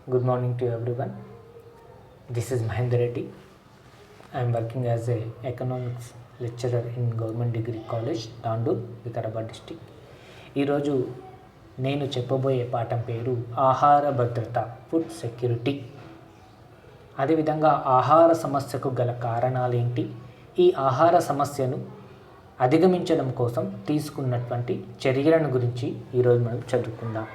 Good morning to everyone. This is Mahendra Reddy. I am working as a economics lecturer in Government Degree College, Tandur, Vikarabad district. ఈరోజు నేను చెప్పబోయే పాఠం పేరు ఆహార భద్రత, food security. అదేవిధంగా ఆహార సమస్యకు గల కారణాలేంటి, ఈ ఆహార సమస్యను అధిగమించడం కోసం తీసుకున్నటువంటి చర్యలను గురించి ఈరోజు మనం చదువుకుందాం.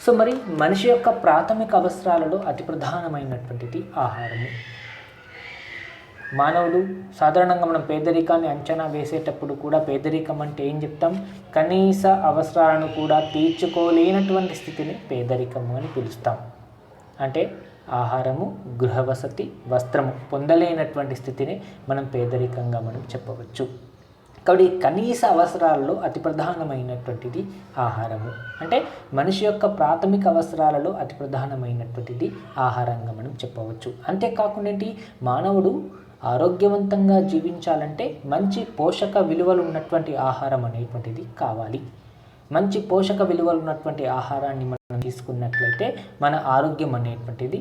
సో మరి మనిషి యొక్క ప్రాథమిక అవసరాలలో అతి ప్రధానమైనటువంటిది ఆహారము. మానవులు సాధారణంగా మనం పేదరికాన్ని అంచనా వేసేటప్పుడు కూడా పేదరికం అంటే ఏం చెప్తాం? కనీస అవసరాలను కూడా తీర్చుకోలేనటువంటి స్థితిని పేదరికము అని పిలుస్తాం. అంటే ఆహారము, గృహవసతి, వస్త్రము పొందలేనటువంటి స్థితిని మనం పేదరికంగా మనం చెప్పవచ్చు. కాబట్టి కనీస అవసరాలలో అతి ప్రధానమైనటువంటిది ఆహారము. అంటే మనిషి యొక్క ప్రాథమిక అవసరాలలో అతి ప్రధానమైనటువంటిది ఆహారంగా మనం చెప్పవచ్చు. అంతేకాకుండా మానవుడు ఆరోగ్యవంతంగా జీవించాలంటే మంచి పోషక విలువలు ఉన్నటువంటి ఆహారం అనేటువంటిది కావాలి. మంచి పోషక విలువలు ఉన్నటువంటి ఆహారాన్ని మనం తీసుకున్నట్లయితే మన ఆరోగ్యం అనేటువంటిది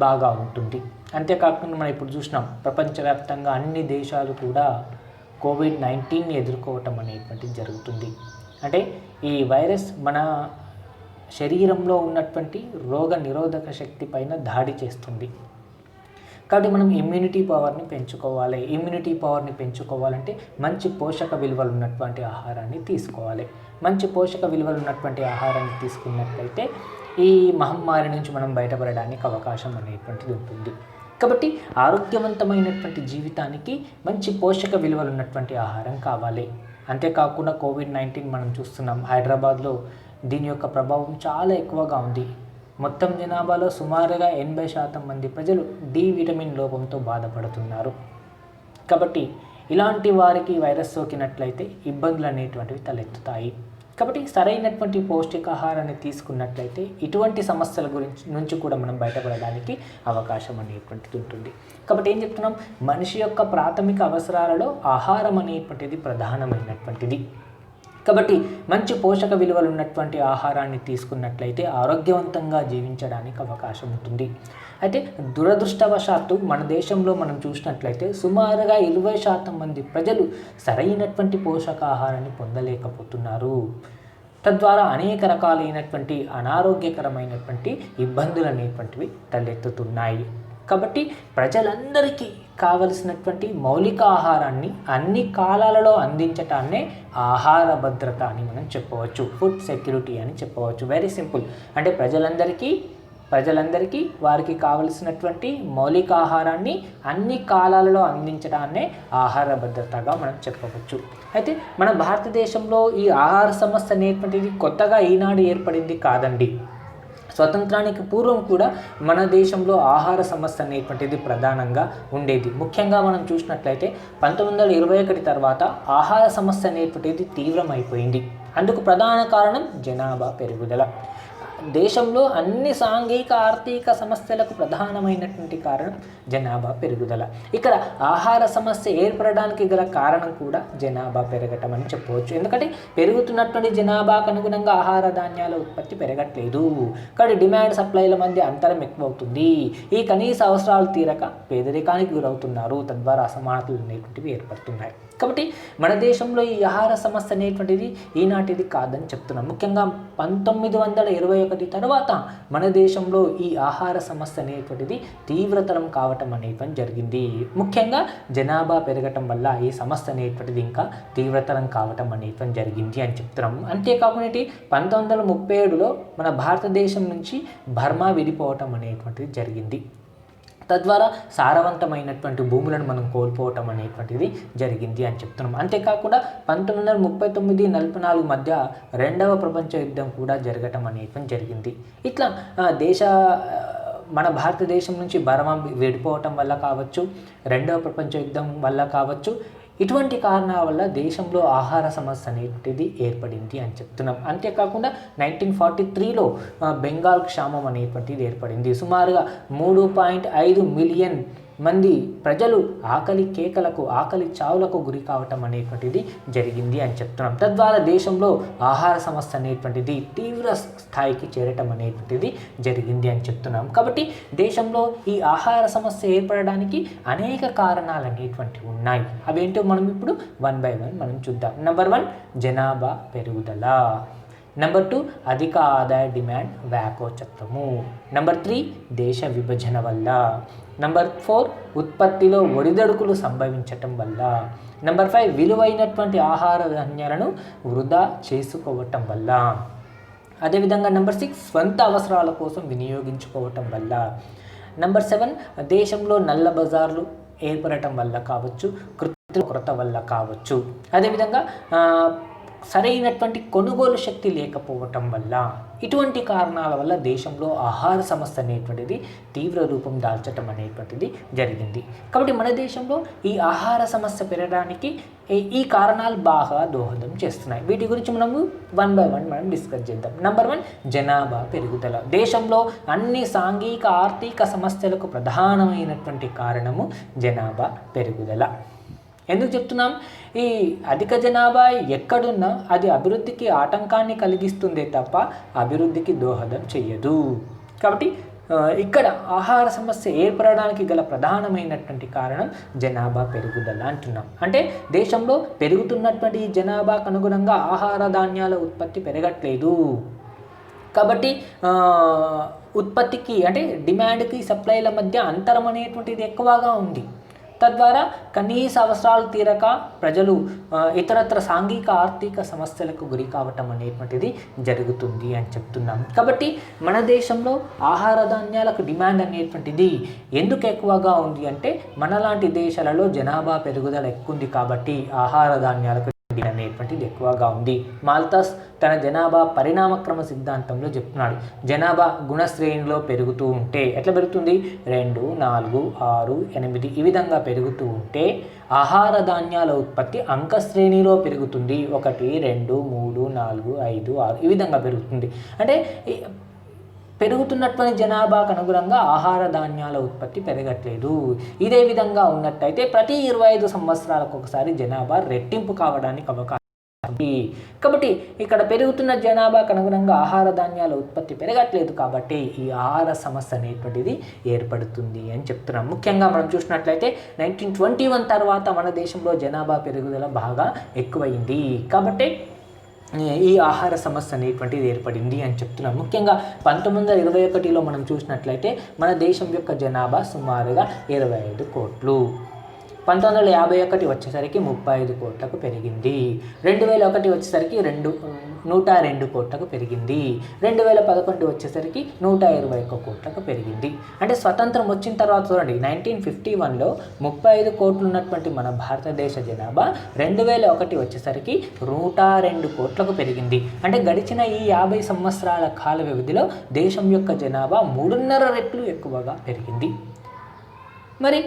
బాగా ఉంటుంది. అంతేకాకుండా మనం ఇప్పుడు చూసినాం, ప్రపంచవ్యాప్తంగా అన్ని దేశాలు కూడా కోవిడ్-19ని ఎదుర్కోవటం అనేటువంటిది జరుగుతుంది. అంటే ఈ వైరస్ మన శరీరంలో ఉన్నటువంటి రోగ నిరోధక శక్తి పైన దాడి చేస్తుంది. కాబట్టి మనం ఇమ్యూనిటీ పవర్ని పెంచుకోవాలి. ఇమ్యూనిటీ పవర్ని పెంచుకోవాలంటే మంచి పోషక విలువలు ఉన్నటువంటి ఆహారాన్ని తీసుకోవాలి. మంచి పోషక విలువలు ఉన్నటువంటి ఆహారాన్ని తీసుకున్నట్లయితే ఈ మహమ్మారి నుంచి మనం బయటపడడానికి అవకాశం అనేటువంటిది ఉంటుంది. కాబట్టి ఆరోగ్యవంతమైనటువంటి జీవితానికి మంచి పోషక విలువలు ఉన్నటువంటి ఆహారం కావాలి. అంతేకాకుండా కోవిడ్-19 మనం చూస్తున్నాం, హైదరాబాద్లో దీని యొక్క ప్రభావం చాలా ఎక్కువగా ఉంది. మొత్తం జనాభాలో సుమారుగా 80% మంది ప్రజలు డి విటమిన్ లోపంతో బాధపడుతున్నారు. కాబట్టి ఇలాంటి వారికి వైరస్ సోకినట్లయితే ఇబ్బందులు అనేటువంటివి తలెత్తుతాయి. కాబట్టి సరైనటువంటి పౌష్టికాహారాన్ని తీసుకున్నట్లయితే ఇటువంటి సమస్యల నుంచి కూడా మనం బయటపడడానికి అవకాశం అనేటువంటిది ఉంటుంది. కాబట్టి ఏం చెప్తున్నాం, మనిషి యొక్క ప్రాథమిక అవసరాలలో ఆహారం అనేటువంటిది ప్రధానమైనటువంటిది. కాబట్టి మంచి పోషక విలువలు ఉన్నటువంటి ఆహారాన్ని తీసుకున్నట్లయితే ఆరోగ్యవంతంగా జీవించడానికి అవకాశం ఉంటుంది. అయితే దురదృష్టవశాత్తు మన దేశంలో మనం చూసినట్లయితే సుమారుగా 20% మంది ప్రజలు సరైనటువంటి పోషకాహారాన్ని పొందలేకపోతున్నారు. తద్వారా అనేక రకాలైనటువంటి అనారోగ్యకరమైనటువంటి ఇబ్బందులు అనేటువంటివి తలెత్తుతున్నాయి. కాబట్టి ప్రజలందరికీ కావలసినటువంటి మౌలిక ఆహారాన్ని అన్ని కాలాలలో అందించటాన్నే ఆహార భద్రత అని మనం చెప్పవచ్చు, ఫుడ్ సెక్యూరిటీ అని చెప్పవచ్చు. Very simple. అంటే ప్రజలందరికీ వారికి కావలసినటువంటి మౌలిక ఆహారాన్ని అన్ని కాలాలలో అందించడాన్నే ఆహార భద్రతగా మనం చెప్పవచ్చు. అయితే మన భారతదేశంలో ఈ ఆహార సమస్య అనేటువంటిది కొత్తగా ఈనాడు ఏర్పడింది కాదండి. స్వతంత్రానికి పూర్వం కూడా మన దేశంలో ఆహార సమస్య అనేటువంటిది ప్రధానంగా ఉండేది. ముఖ్యంగా మనం చూసినట్లయితే 1921 తర్వాత ఆహార సమస్య అనేటువంటిది తీవ్రమైపోయింది. అందుకు ప్రధాన కారణం జనాభా పెరుగుదల. దేశంలో అన్ని సాంఘిక ఆర్థిక సమస్యలకు ప్రధానమైనటువంటి కారణం జనాభా పెరుగుదల. ఇక్కడ ఆహార సమస్య ఏర్పడడానికి గల కారణం కూడా జనాభా పెరగటం అని చెప్పవచ్చు. ఎందుకంటే పెరుగుతున్నటువంటి జనాభాకు అనుగుణంగా ఆహార ధాన్యాల ఉత్పత్తి పెరగట్లేదు. కానీ డిమాండ్ సప్లైల మధ్య అంతరం ఎక్కువ అవుతుంది. ఈ కనీస అవసరాలు తీరక పేదరికానికి గురవుతున్నారు. తద్వారా అసమానతలు అనేటువంటివి ఏర్పడుతున్నాయి. కాబట్టి మన దేశంలో ఈ ఆహార సమస్య అనేటువంటిది ఈనాటిది కాదని చెప్తున్నాం. ముఖ్యంగా 1921 తర్వాత మన దేశంలో ఈ ఆహార సమస్య అనేటువంటిది తీవ్రతరం కావటం అనేటువంటి జరిగింది. ముఖ్యంగా జనాభా పెరగటం వల్ల ఈ సమస్య అనేటువంటిది ఇంకా తీవ్రతరం కావటం అనేటువంటి జరిగింది అని చెప్తున్నాం. అంతేకాకుండా 1937లో మన భారతదేశం నుంచి బర్మా విడిపోవటం అనేటువంటిది జరిగింది. తద్వారా సారవంతమైనటువంటి భూములను మనం కోల్పోవటం అనేటువంటిది జరిగింది అని చెప్తున్నాం. అంతేకాకుండా 1939-44 మధ్య రెండవ ప్రపంచ యుద్ధం కూడా జరగటం అనేటువంటి జరిగింది. ఇట్లా మన భారతదేశం నుంచి బర్మా విడిపోవటం వల్ల కావచ్చు, రెండవ ప్రపంచ యుద్ధం వల్ల కావచ్చు, ఇటువంటి కారణాల వల్ల దేశంలో ఆహార సమస్య అనేటిది ఏర్పడింది అని చెప్తున్నాం. అంతేకాకుండా 1943లో బెంగాల్ క్షామం అనేటువంటిది ఏర్పడింది. సుమారుగా 3.5 మిలియన్ మంది ప్రజలు ఆకలి కేకలకు ఆకలి చావులకు గురి కావటం అనేటువంటిది జరిగింది అని చెప్తున్నాం. తద్వారా దేశంలో ఆహార సమస్య అనేటువంటిది తీవ్ర స్థాయికి చేరటం అనేటువంటిది జరిగింది అని చెప్తున్నాం. కాబట్టి దేశంలో ఈ ఆహార సమస్య ఏర్పడడానికి అనేక కారణాలు అనేటువంటివి ఉన్నాయి. అవేంటో మనం ఇప్పుడు 1 by 1 మనం చూద్దాం. నెంబర్ 1 జనాభా పెరుగుదల. నెంబర్ 2 అధిక ఆదాయ డిమాండ్ వ్యాకోచత్వము. నెంబర్ 3 దేశ విభజన వల్ల. నెంబర్ 4 ఉత్పత్తిలో ఒడిదొడుకులు సంభవించటం వల్ల. నెంబర్ 5 విలువైనటువంటి ఆహార ధాన్యాలను వృధా చేసుకోవటం వల్ల. అదేవిధంగా నెంబర్ 6 స్వంత అవసరాల కోసం వినియోగించుకోవటం వల్ల. నెంబర్ 7 దేశంలో నల్ల బజార్లు ఏర్పడటం వల్ల కావచ్చు, కృత్రిమ కొరత వల్ల కావచ్చు. అదేవిధంగా సరైనటువంటి కొనుగోలు శక్తి లేకపోవటం వల్ల, ఇటువంటి కారణాల వల్ల దేశంలో ఆహార సమస్య అనేటువంటిది తీవ్ర రూపం దాల్చటం అనేటువంటిది జరిగింది. కాబట్టి మన దేశంలో ఈ ఆహార సమస్య పెరగడానికి ఈ కారణాలు బాగా దోహదం చేస్తున్నాయి. వీటి గురించి మనము 1 by 1 మనం డిస్కస్ చేద్దాం. నెంబర్ 1 జనాభా పెరుగుదల. దేశంలో అన్ని సాంఘిక ఆర్థిక సమస్యలకు ప్రధానమైనటువంటి కారణము జనాభా పెరుగుదల. ఎందుకు చెప్తున్నాం? ఈ అధిక జనాభా ఎక్కడున్నా అది అభివృద్ధికి ఆటంకాన్ని కలిగిస్తుందే తప్ప అభివృద్ధికి దోహదం చెయ్యదు. కాబట్టి ఇక్కడ ఆహార సమస్య ఏర్పడడానికి గల ప్రధానమైనటువంటి కారణం జనాభా పెరుగుదల అంటున్నాం. అంటే దేశంలో పెరుగుతున్నటువంటి జనాభాకు అనుగుణంగా ఆహార ధాన్యాల ఉత్పత్తి పెరగట్లేదు. కాబట్టి ఉత్పత్తికి అంటే డిమాండ్కి సప్లైల మధ్య అంతరం అనేటువంటిది ఎక్కువగా ఉంది. తద్వారా కనీస అవసరాలు తీరక ప్రజలు ఇతరత్ర సాంఘిక ఆర్థిక సమస్యలకు గురి కావటం అనేటువంటిది జరుగుతుంది అని చెప్తున్నాం. కాబట్టి మన దేశంలో ఆహార ధాన్యాలకు డిమాండ్ అనేటువంటిది ఎందుకు ఎక్కువగా ఉంది అంటే మనలాంటి దేశాలలో జనాభా పెరుగుదల ఎక్కువ ఉంది కాబట్టి ఆహార ధాన్యాలకు అనేటువంటిది ఎక్కువగా ఉంది. మాల్థస్ తన జనాభా పరిణామక్రమ సిద్ధాంతంలో చెప్తున్నాడు. జనాభా గుణశ్రేణిలో పెరుగుతూ ఉంటే ఎట్లా పెరుగుతుంది? 2, 4, 6, 8 ఈ విధంగా పెరుగుతూ ఉంటే ఆహార ధాన్యాల ఉత్పత్తి అంక శ్రేణిలో పెరుగుతుంది. 1, 2, 3, 4, 5, 6 ఈ విధంగా పెరుగుతుంది. అంటే పెరుగుతున్నటువంటి జనాభాకు అనుగుణంగా ఆహార ధాన్యాల ఉత్పత్తి పెరగట్లేదు. ఇదే విధంగా ఉన్నట్టయితే ప్రతి 25 సంవత్సరాలకు ఒకసారి జనాభా రెట్టింపు కావడానికి అవకాశం ఉంది. కాబట్టి ఇక్కడ పెరుగుతున్న జనాభాకు అనుగుణంగా ఆహార ధాన్యాల ఉత్పత్తి పెరగట్లేదు కాబట్టి ఈ ఆహార సమస్య అనేటువంటిది ఏర్పడుతుంది అని చెప్తున్నాం. ముఖ్యంగా మనం చూసినట్లయితే 1921 తర్వాత మన దేశంలో జనాభా పెరుగుదల బాగా ఎక్కువైంది కాబట్టి ఈ ఆహార సమస్య అనేటువంటిది ఏర్పడింది అని చెప్తున్నాం. ముఖ్యంగా 1921లో మనం చూసినట్లయితే మన దేశం యొక్క జనాభా సుమారుగా 25 కోట్లు. 1951 వచ్చేసరికి 35 కోట్లకు పెరిగింది. 2001 వచ్చేసరికి 102 కోట్లకు పెరిగింది. 2011 వచ్చేసరికి 121 కోట్లకు పెరిగింది. అంటే స్వతంత్రం వచ్చిన తర్వాత చూడండి 1951లో 35 కోట్లు ఉన్నటువంటి మన భారతదేశ జనాభా 2001 వచ్చేసరికి 102 కోట్లకు పెరిగింది. అంటే గడిచిన ఈ 50 సంవత్సరాల కాల వ్యవధిలో దేశం యొక్క జనాభా 3.5 రెట్లు ఎక్కువగా పెరిగింది. మరి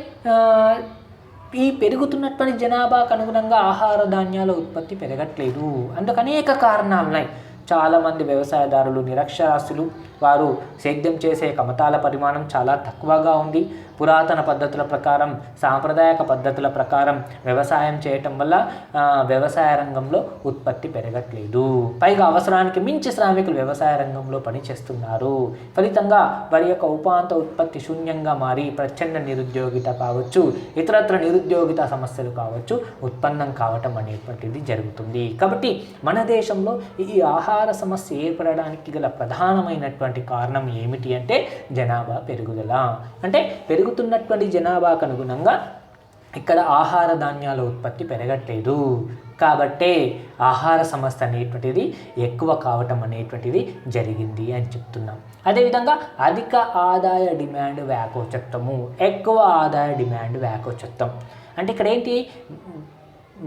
ఈ పెరుగుతున్నటువంటి జనాభాకు అనుగుణంగా ఆహార ధాన్యాల ఉత్పత్తి పెరగట్లేదు. అందుకు అనేక కారణాలు ఉన్నాయి. చాలామంది వ్యవసాయదారులు నిరక్షరాస్యులు, వారు సేద్యం చేసే కమతాల పరిమాణం చాలా తక్కువగా ఉంది. పురాతన పద్ధతుల ప్రకారం, సాంప్రదాయక పద్ధతుల ప్రకారం వ్యవసాయం చేయటం వల్ల వ్యవసాయ రంగంలో ఉత్పత్తి పెరగట్లేదు. పైగా అవసరానికి మించి శ్రామికులు వ్యవసాయ రంగంలో పనిచేస్తున్నారు. ఫలితంగా వారి యొక్క ఉపాంత ఉత్పత్తి శూన్యంగా మారి ప్రచండ నిరుద్యోగిత కావచ్చు, ఇతరత్ర నిరుద్యోగిత సమస్యలు కావచ్చు ఉత్పన్నం కావటం అనేటువంటిది జరుగుతుంది. కాబట్టి మన దేశంలో ఈ ఆహార సమస్య ఏర్పడడానికి గల ప్రధానమైనటువంటి కారణం ఏమిటి అంటే జనాభా పెరుగుదల. అంటే పెరుగుతున్నటువంటి జనాభాకు అనుగుణంగా ఇక్కడ ఆహార ధాన్యాల ఉత్పత్తి పెరగట్లేదు కాబట్టే ఆహార సమస్య అనేటువంటిది ఎక్కువ కావటం అనేటువంటిది జరిగింది అని చెప్తున్నాం. అదేవిధంగా అధిక ఆదాయ డిమాండ్ వ్యాకోచత్వము, ఎక్కువ ఆదాయ డిమాండ్ వ్యాకోచత్వం అంటే ఇక్కడ ఏంటి?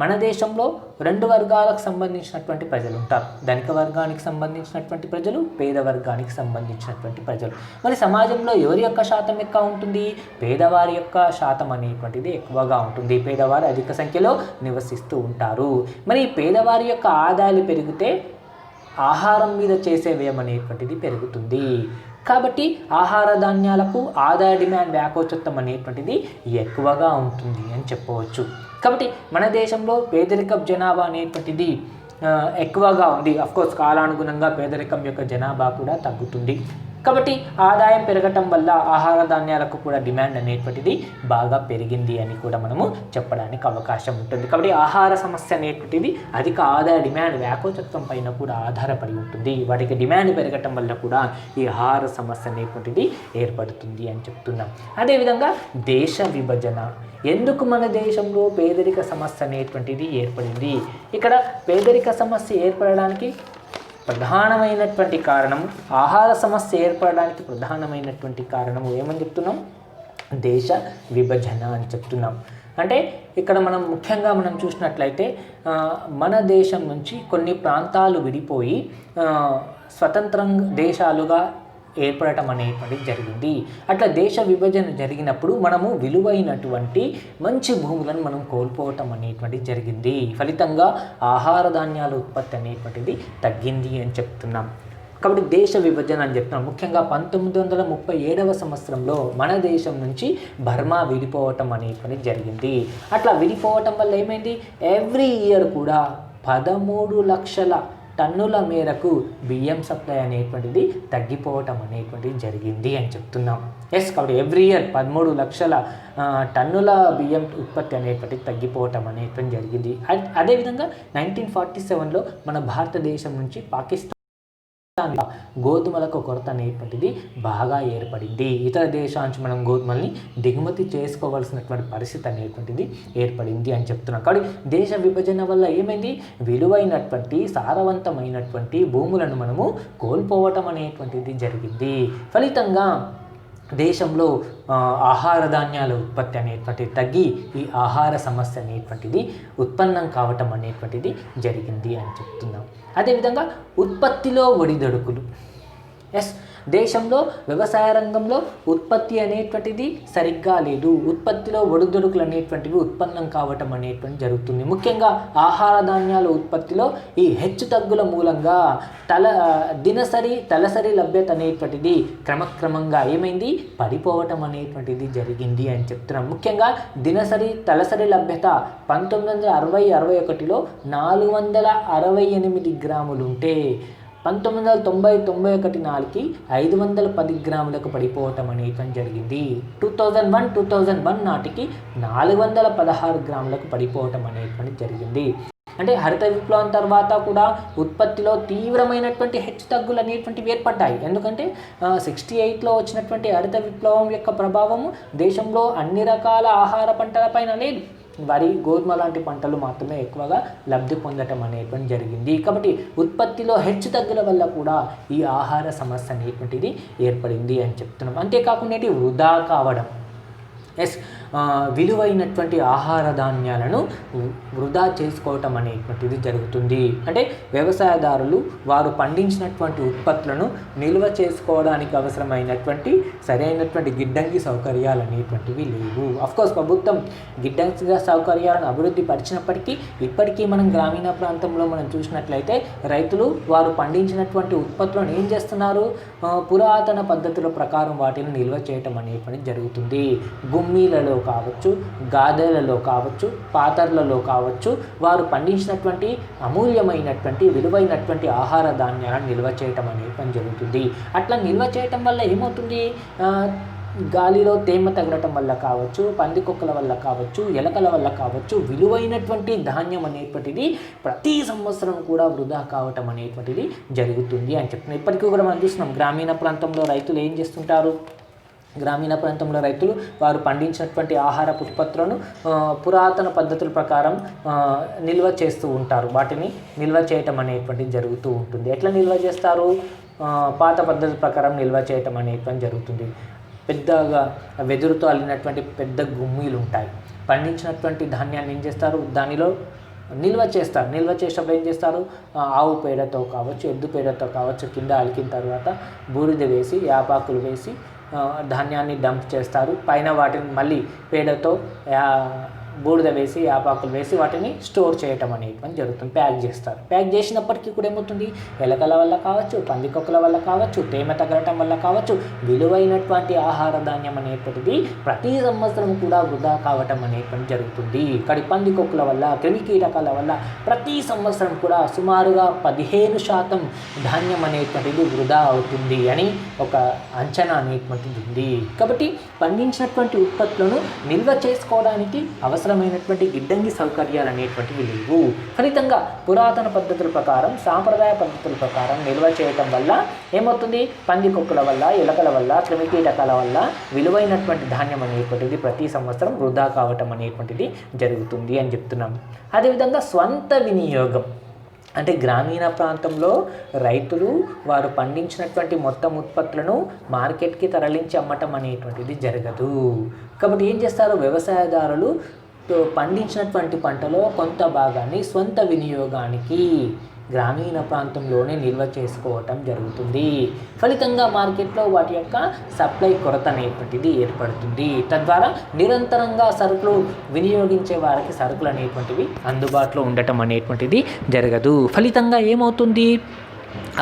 మన దేశంలో 2 వర్గాలకు సంబంధించినటువంటి ప్రజలు ఉంటారు. ధనిక వర్గానికి సంబంధించినటువంటి ప్రజలు, పేద వర్గానికి సంబంధించినటువంటి ప్రజలు. మరి సమాజంలో ఎవరి యొక్క శాతం ఎక్కువ ఉంటుంది? పేదవారి యొక్క శాతం అనేటువంటిది ఎక్కువగా ఉంటుంది. పేదవారు అధిక సంఖ్యలో నివసిస్తూ ఉంటారు. మరి పేదవారి యొక్క ఆదాయాలు పెరిగితే ఆహారం మీద చేసే వ్యయం అనేటువంటిది పెరుగుతుంది. కాబట్టి ఆహార ధాన్యాలకు ఆదాయ డిమాండ్ వ్యాకోచత్వం అనేటువంటిది ఎక్కువగా ఉంటుంది అని చెప్పవచ్చు. కాబట్టి మన దేశంలో పేదరికపు జనాభా అనేటువంటిది ఎక్కువగా ఉంది. అఫ్కోర్స్ కాలానుగుణంగా పేదరికం యొక్క జనాభా కూడా తగ్గుతుంది. కాబట్టి ఆదాయం పెరగటం వల్ల ఆహార ధాన్యాలకు కూడా డిమాండ్ అనేటువంటిది బాగా పెరిగింది అని కూడా మనము చెప్పడానికి అవకాశం ఉంటుంది. కాబట్టి ఆహార సమస్య అనేటువంటిది అధిక ఆదాయ డిమాండ్ వ్యాకోచత్వం పైన కూడా ఆధారపడి ఉంటుంది. వాటికి డిమాండ్ పెరగటం వల్ల కూడా ఈ ఆహార సమస్య అనేటువంటిది ఏర్పడుతుంది అని చెప్తున్నాం. అదేవిధంగా దేశ విభజన, ఎందుకు మన దేశంలో పేదరిక సమస్య అనేటువంటిది ఏర్పడింది? ఇక్కడ పేదరిక సమస్య ఏర్పడడానికి ప్రధానమైనటువంటి కారణం, ఆహార సమస్య ఏర్పడడానికి ప్రధానమైనటువంటి కారణము ఏమని చెప్తున్నాం? దేశ విభజన అని చెప్తున్నాం. అంటే ఇక్కడ మనం ముఖ్యంగా మనం చూసినట్లయితే మన దేశం నుంచి కొన్ని ప్రాంతాలు విడిపోయి స్వతంత్ర దేశాలుగా ఏర్పడటం అనేటువంటిది జరిగింది. అట్లా దేశ విభజన జరిగినప్పుడు మనము విలువైనటువంటి మంచి భూములను మనం కోల్పోవటం అనేటువంటిది జరిగింది. ఫలితంగా ఆహార ధాన్యాల ఉత్పత్తి అనేటువంటిది తగ్గింది అని చెప్తున్నాం. కాబట్టి దేశ విభజన అని చెప్తున్నాం. ముఖ్యంగా 1937వ సంవత్సరంలో మన దేశం నుంచి బర్మా విడిపోవటం అనేటువంటిది జరిగింది. అట్లా విడిపోవటం వల్ల ఏమైంది? ఎవ్రీ ఇయర్ కూడా 13 లక్షల టన్నుల మేరకు బియ్యం సప్లై అనేటువంటిది తగ్గిపోవటం అనేటువంటిది జరిగింది అని చెప్తున్నాం. కాబట్టి ఎవ్రీ ఇయర్ 13 లక్షల టన్నుల బియ్యం ఉత్పత్తి అనేటువంటిది తగ్గిపోవటం అనేటువంటి జరిగింది. అదేవిధంగా 1947లో మన భారతదేశం నుంచి పాకిస్తాన్ గోధుమలకు కొరత అనేటువంటిది బాగా ఏర్పడింది. ఇతర దేశాల నుంచి మనం గోధుమల్ని దిగుమతి చేసుకోవాల్సినటువంటి పరిస్థితి అనేటువంటిది ఏర్పడింది అని చెప్తున్నాం. కాబట్టి దేశ విభజన వల్ల ఏమైంది? విలువైనటువంటి సారవంతమైనటువంటి భూములను మనము కోల్పోవటం అనేటువంటిది జరిగింది. ఫలితంగా దేశంలో ఆహార ధాన్యాల ఉత్పత్తి అనేటువంటిది తగ్గి ఈ ఆహార సమస్య అనేటువంటిది ఉత్పన్నం కావటం అనేటువంటిది జరిగింది అని చెప్తున్నాం. అదేవిధంగా ఉత్పత్తిలో ఒడిదొడుకులు. దేశంలో వ్యవసాయ రంగంలో ఉత్పత్తి అనేటువంటిది సరిగ్గా లేదు. ఉత్పత్తిలో ఒడిదుడుకులు అనేటువంటివి ఉత్పన్నం కావటం అనేటువంటి జరుగుతుంది. ముఖ్యంగా ఆహార ధాన్యాల ఉత్పత్తిలో ఈ హెచ్చు తగ్గుల మూలంగా తలసరి లభ్యత అనేటువంటిది క్రమక్రమంగా ఏమైంది? పడిపోవటం అనేటువంటిది జరిగింది అని చెప్తున్నాం. ముఖ్యంగా తలసరి లభ్యత 1960-61లో 468 గ్రాములు ఉంటే 1990-91 నాటికి 510 గ్రాములకు పడిపోవటం అనేటువంటి జరిగింది. 2001 నాటికి 416 గ్రాములకు పడిపోవటం అనేటువంటి జరిగింది. అంటే హరిత విప్లవం తర్వాత కూడా ఉత్పత్తిలో తీవ్రమైనటువంటి హెచ్చు తగ్గులు అనేటువంటివి ఏర్పడ్డాయి. ఎందుకంటే 68లో వచ్చినటువంటి హరిత విప్లవం యొక్క ప్రభావము దేశంలో అన్ని రకాల ఆహార పంటలపైన లేదు. వరి, గోధుమ లాంటి పంటలు మాత్రమే ఎక్కువగా లబ్ధి పొందటం అనేటువంటి జరిగింది. కాబట్టి ఉత్పత్తిలో హెచ్చు తగ్గుల వల్ల కూడా ఈ ఆహార సమస్య అనేటువంటిది ఏర్పడింది అని చెప్తున్నాం. అంతేకాకుండా వృధా కావడం. విలువైనటువంటి ఆహార ధాన్యాలను వృధా చేసుకోవటం అనేటువంటిది జరుగుతుంది. అంటే వ్యవసాయదారులు వారు పండించినటువంటి ఉత్పత్తులను నిల్వ చేసుకోవడానికి అవసరమైనటువంటి సరైనటువంటి గిడ్డంగి సౌకర్యాలు అనేటువంటివి లేవు. అఫ్కోర్స్ ప్రభుత్వం గిడ్డంగి సౌకర్యాలను అభివృద్ధి పరిచినప్పటికీ ఇప్పటికీ మనం గ్రామీణ ప్రాంతంలో మనం చూసినట్లయితే రైతులు వారు పండించినటువంటి ఉత్పత్తులను ఏం చేస్తున్నారు? పురాతన పద్ధతుల ప్రకారం వాటిని నిల్వ చేయటం అనేటువంటి జరుగుతుంది. గుమ్మీలలో కావచ్చు, గాదెలలో కావచ్చు, పాతర్లలో కావచ్చు వారు పండించినటువంటి అమూల్యమైనటువంటి విలువైనటువంటి ఆహార ధాన్యాలను నిల్వ చేయటం అనేది పని జరుగుతుంది. అట్లా నిల్వ చేయటం వల్ల ఏమవుతుంది? గాలిలో తేమ తగలటం వల్ల కావచ్చు, పందికొక్కల వల్ల కావచ్చు, ఎలకల వల్ల కావచ్చు విలువైనటువంటి ధాన్యం అనేటువంటిది ప్రతి సంవత్సరం కూడా వృధా కావటం అనేటువంటిది జరుగుతుంది అని చెప్తున్నాం. ఇప్పటికీ కూడా మనం చూస్తున్నాం గ్రామీణ ప్రాంతంలో రైతులు ఏం చేస్తుంటారు? గ్రామీణ ప్రాంతంలో రైతులు వారు పండించినటువంటి ఆహార ఉత్పత్తులను పురాతన పద్ధతుల ప్రకారం నిల్వ చేస్తూ ఉంటారు. వాటిని నిల్వ చేయటం అనేటువంటిది జరుగుతూ ఉంటుంది. ఎట్లా నిల్వ చేస్తారు? పాత పద్ధతి ప్రకారం నిల్వ చేయటం అనేటువంటి జరుగుతుంది. పెద్దగా వెదురుతో అల్లినటువంటి పెద్ద గుమ్మీలు ఉంటాయి. పండించినటువంటి ధాన్యాన్ని ఏం చేస్తారు? దానిలో నిల్వ చేస్తారు. నిల్వ చేసేటప్పుడు ఏం చేస్తారు? ఆవు పేడతో కావచ్చు, ఎద్దు పేడతో కావచ్చు కింద అలికిన తర్వాత బూడిద వేసి, యాపాకులు వేసి ధాన్యాన్ని డంప్ చేస్తారు. పైన వాటిని మళ్ళీ పేడతో బూడిద వేసి యాపాకులు వేసి వాటిని స్టోర్ చేయటం అనేటువంటి జరుగుతుంది, ప్యాక్ చేస్తారు. ప్యాక్ చేసినప్పటికీ కూడా ఏమవుతుంది, ఎలకల వల్ల కావచ్చు, పందికొక్కుల వల్ల కావచ్చు, తేమ తగలటం వల్ల కావచ్చు, విలువైనటువంటి ఆహార ధాన్యం అనేటువంటిది ప్రతి సంవత్సరం కూడా వృధా కావటం అనేటువంటి జరుగుతుంది. ఇక్కడ పందికొక్కుల వల్ల, క్రిమి కీటకాల వల్ల ప్రతి సంవత్సరం కూడా సుమారుగా 15% ధాన్యం అనేటువంటిది వృధా అవుతుంది అని ఒక అంచనా అనేటువంటిది ఉంది. కాబట్టి పండించినటువంటి ఉత్పత్తులను నిల్వ చేసుకోవడానికి అవసరమైనటువంటి గిడ్డంగి సౌకర్యాలు అనేటువంటివి లేవు. ఫలితంగా పురాతన పద్ధతుల ప్రకారం, సాంప్రదాయ పద్ధతుల ప్రకారం నిల్వ చేయటం వల్ల ఏమవుతుంది, పందికొక్కుల వల్ల, ఎలకల వల్ల, క్రిమికీటకాల వల్ల విలువైనటువంటి ధాన్యం అనేటువంటిది ప్రతి సంవత్సరం వృధా కావటం అనేటువంటిది జరుగుతుంది అని చెప్తున్నాం. అదేవిధంగా స్వంత వినియోగం అంటే గ్రామీణ ప్రాంతంలో రైతులు వారు పండించినటువంటి మొత్తం ఉత్పత్తులను మార్కెట్కి తరలించి అమ్మటం అనేటువంటిది జరగదు. కాబట్టి ఏం చేస్తారు, వ్యవసాయదారులు పండించినటువంటి పంటలో కొంత భాగాన్ని స్వంత వినియోగానికి గ్రామీణ ప్రాంతంలోనే నిల్వ చేసుకోవటం జరుగుతుంది. ఫలితంగా మార్కెట్లో వాటి యొక్క సప్లై కొరత అనేటువంటిది ఏర్పడుతుంది. తద్వారా నిరంతరంగా సరుకులు వినియోగించే వారికి సరుకులు అనేటువంటివి అందుబాటులో ఉండటం అనేటువంటిది జరగదు. ఫలితంగా ఏమవుతుంది,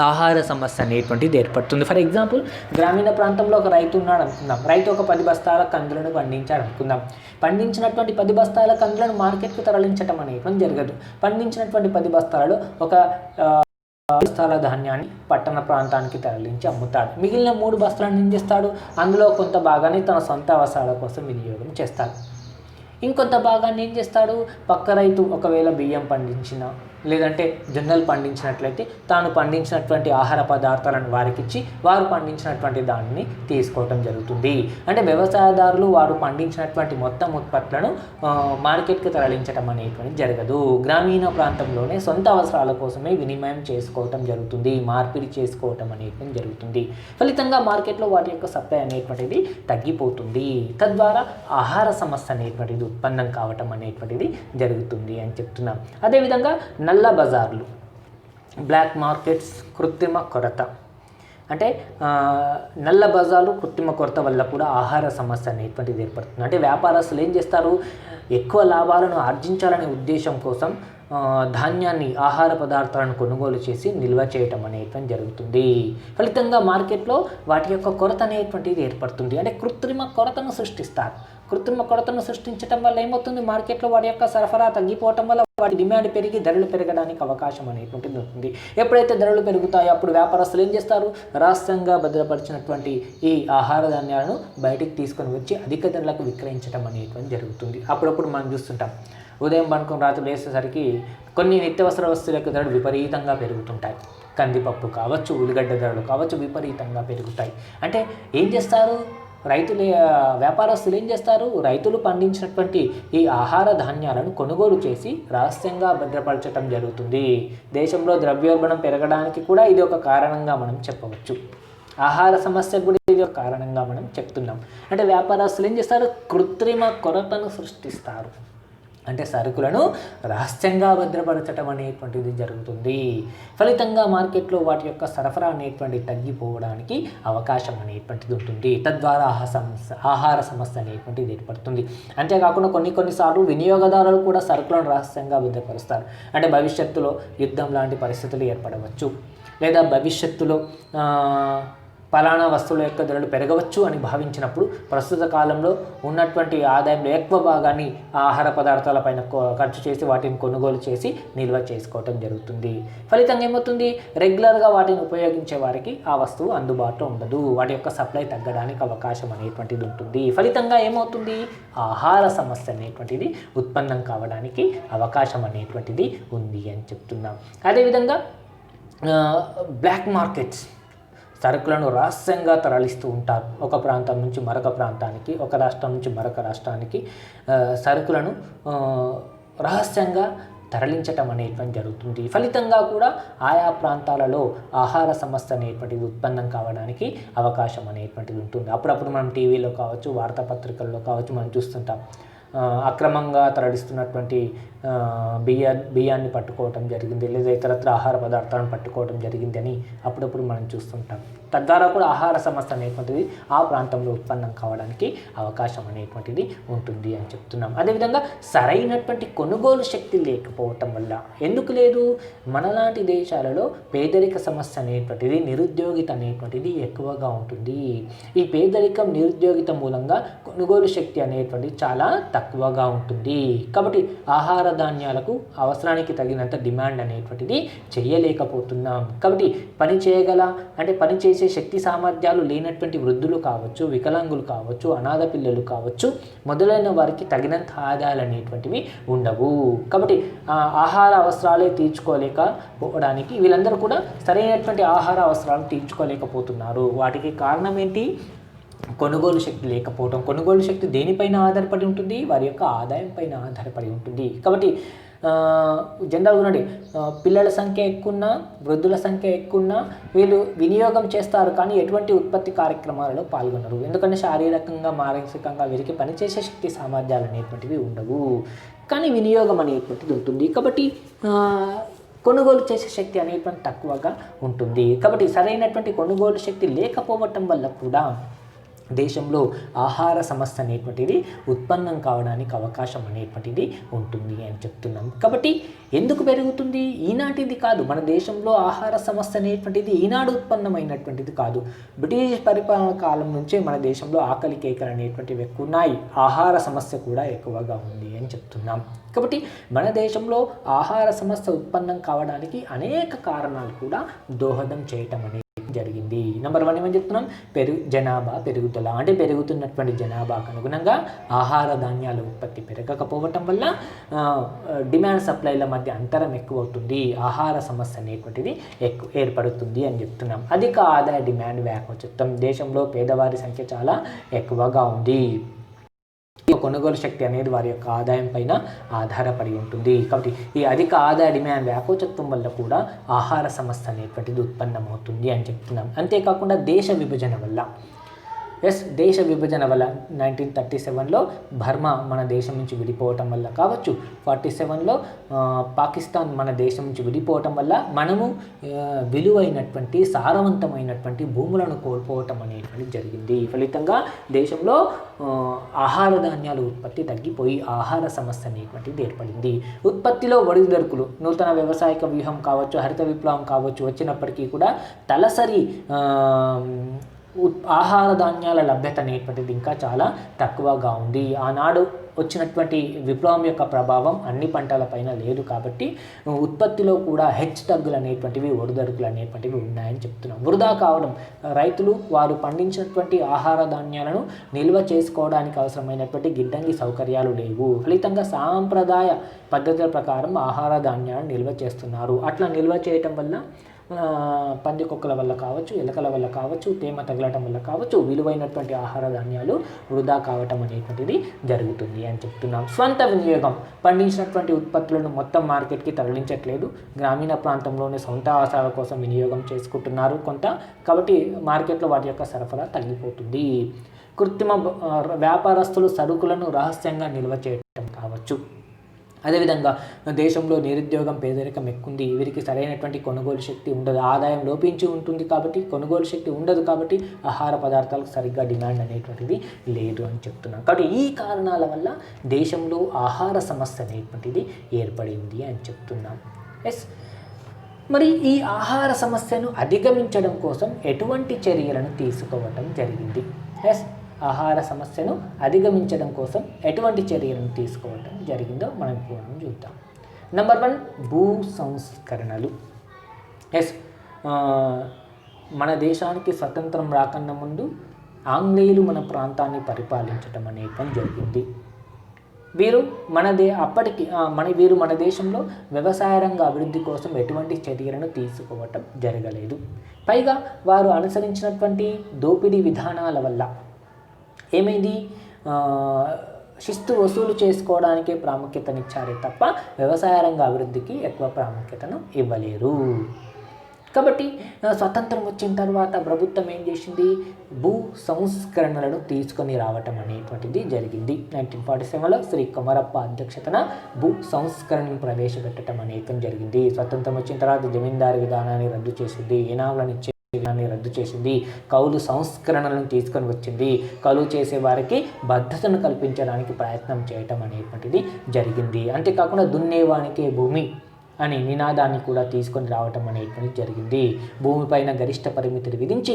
ఆహార సమస్య అనేటువంటిది ఏర్పడుతుంది. ఫర్ ఎగ్జాంపుల్, గ్రామీణ ప్రాంతంలో ఒక రైతు ఉన్నాడు అనుకుందాం. రైతు ఒక 10 బస్తాల కందులను పండించాడు అనుకుందాం. పండించినటువంటి 10 బస్తాల కందులను మార్కెట్కు తరలించడం అనేటువంటి జరగదు. పండించినటువంటి 10 బస్తాలలో ఒక బస్తాల ధాన్యాన్ని పట్టణ ప్రాంతానికి తరలించి అమ్ముతాడు. మిగిలిన 3 బస్తాలను ఏం చేస్తాడు, అందులో కొంత భాగాన్ని తన సొంత అవసరాల కోసం వినియోగం చేస్తాడు. ఇంకొంత భాగాన్ని ఏం చేస్తాడు, పక్క రైతు ఒకవేళ బియ్యం పండించిన లేదంటే జొన్నలు పండించినట్లయితే తాను పండించినటువంటి ఆహార పదార్థాలను వారికి ఇచ్చి వారు పండించినటువంటి దానిని తీసుకోవటం జరుగుతుంది. అంటే వ్యవసాయదారులు వారు పండించినటువంటి మొత్తం ఉత్పత్తులను మార్కెట్కి తరలించడం అనేటువంటి జరగదు. గ్రామీణ ప్రాంతంలోనే సొంత అవసరాల కోసమే వినిమయం చేసుకోవటం జరుగుతుంది, మార్పిడి చేసుకోవటం అనేటువంటి జరుగుతుంది. ఫలితంగా మార్కెట్లో వాటి యొక్క సప్లై అనేటువంటిది తగ్గిపోతుంది. తద్వారా ఆహార సమస్య అనేటువంటిది ఉత్పన్నం కావటం అనేటువంటిది జరుగుతుంది అని చెప్తున్నాం. అదేవిధంగా నల్ల బజార్లు, బ్లాక్ మార్కెట్స్, కృత్రిమ కొరత. అంటే నల్ల బజార్లు, కృత్రిమ కొరత వల్ల కూడా ఆహార సమస్య అనేటువంటిది ఏర్పడుతుంది. అంటే వ్యాపారస్తులు ఏం చేస్తారు, ఎక్కువ లాభాలను ఆర్జించాలనే ఉద్దేశం కోసం ధాన్యాన్ని, ఆహార పదార్థాలను కొనుగోలు చేసి నిల్వ చేయటం అనేటువంటి జరుగుతుంది. ఫలితంగా మార్కెట్లో వాటి యొక్క కొరత అనేటువంటిది ఏర్పడుతుంది. అంటే కృత్రిమ కొరతను సృష్టిస్తారు. కృత్రిమ కొరతను సృష్టించడం వల్ల ఏమవుతుంది, మార్కెట్లో వాటి యొక్క సరఫరా తగ్గిపోవటం వల్ల వాటి డిమాండ్ పెరిగి ధరలు పెరగడానికి అవకాశం అనేటువంటిది ఉంటుంది. ఎప్పుడైతే ధరలు పెరుగుతాయో అప్పుడు వ్యాపారస్తులు ఏం చేస్తారు, రహస్యంగా భద్రపరిచినటువంటి ఈ ఆహార ధాన్యాలను బయటికి తీసుకొని వచ్చి అధిక ధరలకు విక్రయించడం అనేటువంటి జరుగుతుంది. అప్పుడప్పుడు మనం చూస్తుంటాం, ఉదయం పనుకొని రాత్రి లేచేసరికి కొన్ని నిత్యావసర వస్తువుల యొక్క ధరలు విపరీతంగా పెరుగుతుంటాయి. కందిపప్పు కావచ్చు, ఉల్లిగడ్డ ధరలు కావచ్చు, విపరీతంగా పెరుగుతాయి. అంటే ఏం చేస్తారు, వ్యాపారస్తులు ఏం చేస్తారు, రైతులు పండించినటువంటి ఈ ఆహార ధాన్యాలను కొనుగోలు చేసి రహస్యంగా భద్రపరచడం జరుగుతుంది. దేశంలో ద్రవ్యోల్బణం పెరగడానికి కూడా ఇది ఒక కారణంగా మనం చెప్పవచ్చు. ఆహార సమస్య కూడా ఇది ఒక కారణంగా మనం చెప్తున్నాం. అంటే వ్యాపారస్తులు ఏం చేస్తారు, కృత్రిమ కొరతను సృష్టిస్తారు. అంటే సరుకులను రహస్యంగా భద్రపరచడం అనేటువంటిది జరుగుతుంది. ఫలితంగా మార్కెట్లో వాటి యొక్క సరఫరా అనేటువంటి తగ్గిపోవడానికి అవకాశం అనేటువంటిది ఉంటుంది. తద్వారా ఆహార సమస్య అనేటువంటిది ఏర్పడుతుంది. అంతేకాకుండా కొన్నిసార్లు వినియోగదారులు కూడా సరుకులను రహస్యంగా భద్రపరుస్తారు. అంటే భవిష్యత్తులో యుద్ధం లాంటి పరిస్థితులు ఏర్పడవచ్చు, లేదా భవిష్యత్తులో ఫలానా వస్తువుల యొక్క ధరలు పెరగవచ్చు అని భావించినప్పుడు ప్రస్తుత కాలంలో ఉన్నటువంటి ఆదాయంలో ఎక్కువ భాగాన్ని ఆహార పదార్థాలపైన ఖర్చు చేసి వాటిని కొనుగోలు చేసి నిల్వ చేసుకోవటం జరుగుతుంది. ఫలితంగా ఏమవుతుంది, రెగ్యులర్గా వాటిని ఉపయోగించే వారికి ఆ వస్తువు అందుబాటులో ఉండదు, వాటి యొక్క సప్లై తగ్గడానికి అవకాశం అనేటువంటిది ఉంటుంది. ఫలితంగా ఏమవుతుంది, ఆహార సమస్య అనేటువంటిది ఉత్పన్నం కావడానికి అవకాశం అనేటువంటిది ఉంది అని చెప్తున్నాం. అదేవిధంగా బ్లాక్ మార్కెట్స్, సరుకులను రహస్యంగా తరలిస్తూ ఉంటారు. ఒక ప్రాంతం నుంచి మరొక ప్రాంతానికి, ఒక రాష్ట్రం నుంచి మరొక రాష్ట్రానికి సరుకులను రహస్యంగా తరలించటం అనేటువంటి జరుగుతుంది. ఫలితంగా కూడా ఆయా ప్రాంతాలలో ఆహార సమస్య అనేటువంటిది ఉత్పన్నం కావడానికి అవకాశం అనేటువంటిది ఉంటుంది. అప్పుడప్పుడు మనం టీవీలో కావచ్చు, వార్తాపత్రికల్లో కావచ్చు మనం చూస్తుంటాం, అక్రమంగా తరలిస్తున్నటువంటి బియ్యాన్ని పట్టుకోవటం జరిగింది, లేదా ఇతరత్ర ఆహార పదార్థాలను పట్టుకోవడం జరిగింది అని అప్పుడప్పుడు మనం చూస్తుంటాం. తద్వారా కూడా ఆహార సమస్య అనేటువంటిది ఆ ప్రాంతంలో ఉత్పన్నం కావడానికి అవకాశం అనేటువంటిది ఉంటుంది అని చెప్తున్నాం. అదేవిధంగా సరైనటువంటి కొనుగోలు శక్తి లేకపోవటం వల్ల, ఎందుకు లేదు, మనలాంటి దేశాలలో పేదరిక సమస్య అనేటువంటిది, నిరుద్యోగిత అనేటువంటిది ఎక్కువగా ఉంటుంది. ఈ పేదరికం, నిరుద్యోగిత మూలంగా కొనుగోలు శక్తి అనేటువంటిది చాలా తక్కువగా ఉంటుంది. కాబట్టి ఆహార ధాన్యాలకు అవసరానికి తగినంత డిమాండ్ అనేటువంటిది చేయలేకపోతున్నాం. కాబట్టి పనిచేసే శక్తి సామర్థ్యాలు లేనటువంటి వృద్ధులు కావచ్చు, వికలాంగులు కావచ్చు, అనాథ పిల్లలు కావచ్చు, మొదలైన వారికి తగినంత ఆదాయాలు అనేటువంటివి ఉండవు. కాబట్టి ఆహార అవసరాలే తీర్చుకోలేకపోవడానికి వీళ్ళందరూ కూడా సరైనటువంటి ఆహార అవసరాలు తీర్చుకోలేకపోతున్నారు. వాటికి కారణం ఏంటి? కొనుగోలు శక్తి లేకపోవడం. కొనుగోలు శక్తి దేనిపైన ఆధారపడి ఉంటుంది? వారి యొక్క ఆదాయం పైన ఆధారపడి ఉంటుంది. కాబట్టి జనరల్గా ఉండండి, పిల్లల సంఖ్య ఎక్కువన్నా, వృద్ధుల సంఖ్య ఎక్కువన్నా వీళ్ళు వినియోగం చేస్తారు, కానీ ఎటువంటి ఉత్పత్తి కార్యక్రమాలలో పాల్గొనరు. ఎందుకంటే శారీరకంగా, మానసికంగా వీరికి పనిచేసే శక్తి సామర్థ్యాలు అనేటువంటివి ఉండవు, కానీ వినియోగం అనేటువంటిది ఉంటుంది. కాబట్టి కొనుగోలు చేసే శక్తి అనేటువంటి తక్కువగా ఉంటుంది. కాబట్టి సరైనటువంటి కొనుగోలు శక్తి లేకపోవటం వల్ల కూడా దేశంలో ఆహార సమస్య అనేటువంటిది ఉత్పన్నం కావడానికి అవకాశం అనేటువంటిది ఉంటుంది అని చెప్తున్నాం. కాబట్టి ఎందుకు పెరుగుతుంది? ఈనాటిది కాదు. మన దేశంలో ఆహార సమస్య అనేటువంటిది ఈనాడు ఉత్పన్నమైనటువంటిది కాదు. బ్రిటిష్ పరిపాలన కాలం నుంచే మన దేశంలో ఆకలి కేకలు అనేటువంటివి ఎక్కువ ఉన్నాయి, ఆహార సమస్య కూడా ఎక్కువగా ఉంది అని చెప్తున్నాం. కాబట్టి మన దేశంలో ఆహార సమస్య ఉత్పన్నం కావడానికి అనేక కారణాలు కూడా దోహదం చేయటం అనేది జరిగింది. నెంబర్ 1 ఏమని చెప్తున్నాం? జనాభా పెరుగుదల. అంటే పెరుగుతున్నటువంటి జనాభాకు అనుగుణంగా ఆహార ధాన్యాల ఉత్పత్తి పెరగకపోవటం వల్ల డిమాండ్ సప్లైల మధ్య అంతరం ఎక్కువ అవుతుంది, ఆహార సమస్య అనేటువంటిది ఏర్పడుతుంది అని చెప్తున్నాం. అధిక ఆదాయ డిమాండ్ వ్యాకోచితం. దేశంలో పేదవారి సంఖ్య చాలా ఎక్కువగా ఉంది. కొనుగోలు శక్తి అనేది వారి యొక్క ఆదాయం పైన ఆధారపడి ఉంటుంది. కాబట్టి ఈ అధిక ఆదాయ డిమాండ్ వ్యాకోచత్వం వల్ల కూడా ఆహార సమస్య అనేటువంటిది ఉత్పన్నమవుతుంది అని చెప్తున్నాం. అంతేకాకుండా దేశ విభజన వల్ల, దేశ విభజన వల్ల 1937లో బర్మా మన దేశం నుంచి విడిపోవటం వల్ల కావచ్చు, 47లో పాకిస్తాన్ మన దేశం నుంచి విడిపోవటం వల్ల మనము విలువైనటువంటి, సారవంతమైనటువంటి భూములను కోల్పోవటం అనేటువంటి జరిగింది. ఫలితంగా దేశంలో ఆహార ధాన్యాల ఉత్పత్తి తగ్గిపోయి ఆహార సమస్య అనేటువంటిది ఏర్పడింది. ఉత్పత్తిలో ఒడిదుడుకులు, నూతన వ్యవసాయక వ్యూహం కావచ్చు, హరిత విప్లవం కావచ్చు వచ్చినప్పటికీ కూడా తలసరి ఆహార ధాన్యాల లభ్యత అనేటువంటిది ఇంకా చాలా తక్కువగా ఉంది. ఆనాడు వచ్చినటువంటి విప్లవం యొక్క ప్రభావం అన్ని పంటలపైన లేదు. కాబట్టి ఉత్పత్తిలో కూడా హెచ్చుతగ్గులు అనేటువంటివి, ఒడిదుడుకులు అనేటువంటివి ఉన్నాయని చెప్తున్నాం. వృధా కావడం, రైతులు వారు పండించినటువంటి ఆహార ధాన్యాలను నిల్వ చేసుకోవడానికి అవసరమైనటువంటి గిడ్డంగి సౌకర్యాలు లేవు. ఫలితంగా సాంప్రదాయ పద్ధతుల ప్రకారం ఆహార ధాన్యాలను నిల్వ చేస్తున్నారు. అట్లా నిల్వ చేయటం వల్ల పందికొక్కల వల్ల కావచ్చు, ఎలకల వల్ల కావచ్చు, తేమ తగలటం వల్ల కావచ్చు, విలువైనటువంటి ఆహార ధాన్యాలు వృధా కావటం అనేటువంటిది జరుగుతుంది అని చెప్తున్నాం. స్వంత వినియోగం, పండించినటువంటి ఉత్పత్తులను మొత్తం మార్కెట్కి తరలించట్లేదు, గ్రామీణ ప్రాంతంలోనే సొంత అవసరాల కోసం వినియోగం చేసుకుంటున్నారు కొంత. కాబట్టి మార్కెట్లో వాటి యొక్క సరఫరా తగ్గిపోతుంది. కృత్రిమ వ్యాపారస్తులు సరుకులను రహస్యంగా నిల్వ చేయటం కావచ్చు. అదేవిధంగా దేశంలో నిరుద్యోగం, పేదరికం ఎక్కుంది, వీరికి సరైనటువంటి కొనుగోలు శక్తి ఉండదు, ఆదాయం లోపించి ఉంటుంది. కాబట్టి కొనుగోలు శక్తి ఉండదు, కాబట్టి ఆహార పదార్థాలకు సరిగ్గా డిమాండ్ అనేటువంటిది లేదు అని చెప్తున్నాం. కాబట్టి ఈ కారణాల వల్ల దేశంలో ఆహార సమస్య అనేటువంటిది ఏర్పడింది అని చెప్తున్నాం. మరి ఈ ఆహార సమస్యను అధిగమించడం కోసం ఎటువంటి చర్యలను తీసుకోవటం జరిగింది? ఆహార సమస్యను అధిగమించడం కోసం ఎటువంటి చర్యలను తీసుకోవడం జరిగిందో మనం ఇప్పుడు చూద్దాం. నెంబర్ 1, భూ సంస్కరణలు. మన దేశానికి స్వతంత్రం రాకన్నా ముందు ఆంగ్లేయులు మన ప్రాంతాన్ని పరిపాలించడం అనేటువంటి జరిగింది. వీరు మన దేశంలో వ్యవసాయ రంగ అభివృద్ధి కోసం ఎటువంటి చర్యలను తీసుకోవటం జరగలేదు. పైగా వారు అనుసరించినటువంటి దోపిడీ విధానాల వల్ల ఏమైంది? శిస్తు వసూలు చేసుకోవడానికే ప్రాముఖ్యతనిచ్చారే తప్ప వ్యవసాయ రంగ అభివృద్ధికి ఎక్కువ ప్రాముఖ్యతను ఇవ్వలేరు. కాబట్టి స్వతంత్రం వచ్చిన తర్వాత ప్రభుత్వం ఏం చేసింది, భూ సంస్కరణలను తీసుకొని రావటం అనేటువంటిది జరిగింది. 1947లో శ్రీ కొమరప్ప అధ్యక్షతన భూ సంస్కరణను ప్రవేశపెట్టడం అనేటువంటి జరిగింది. స్వతంత్రం వచ్చిన తర్వాత జమీందారు విధానాన్ని రద్దు చేసింది, ఇనాములను ఇచ్చే విధానాన్ని రద్దు చేసింది, కౌలు సంస్కరణలను తీసుకొని వచ్చింది, కౌలు చేసే వారికి భద్రతను కల్పించడానికి ప్రయత్నం చేయటం అనేటువంటిది జరిగింది. అంతేకాకుండా దున్నేవానికే భూమి అనే నినాదాన్ని కూడా తీసుకొని రావటం అనేటువంటి జరిగింది. భూమిపైన గరిష్ట పరిమితిని విధించి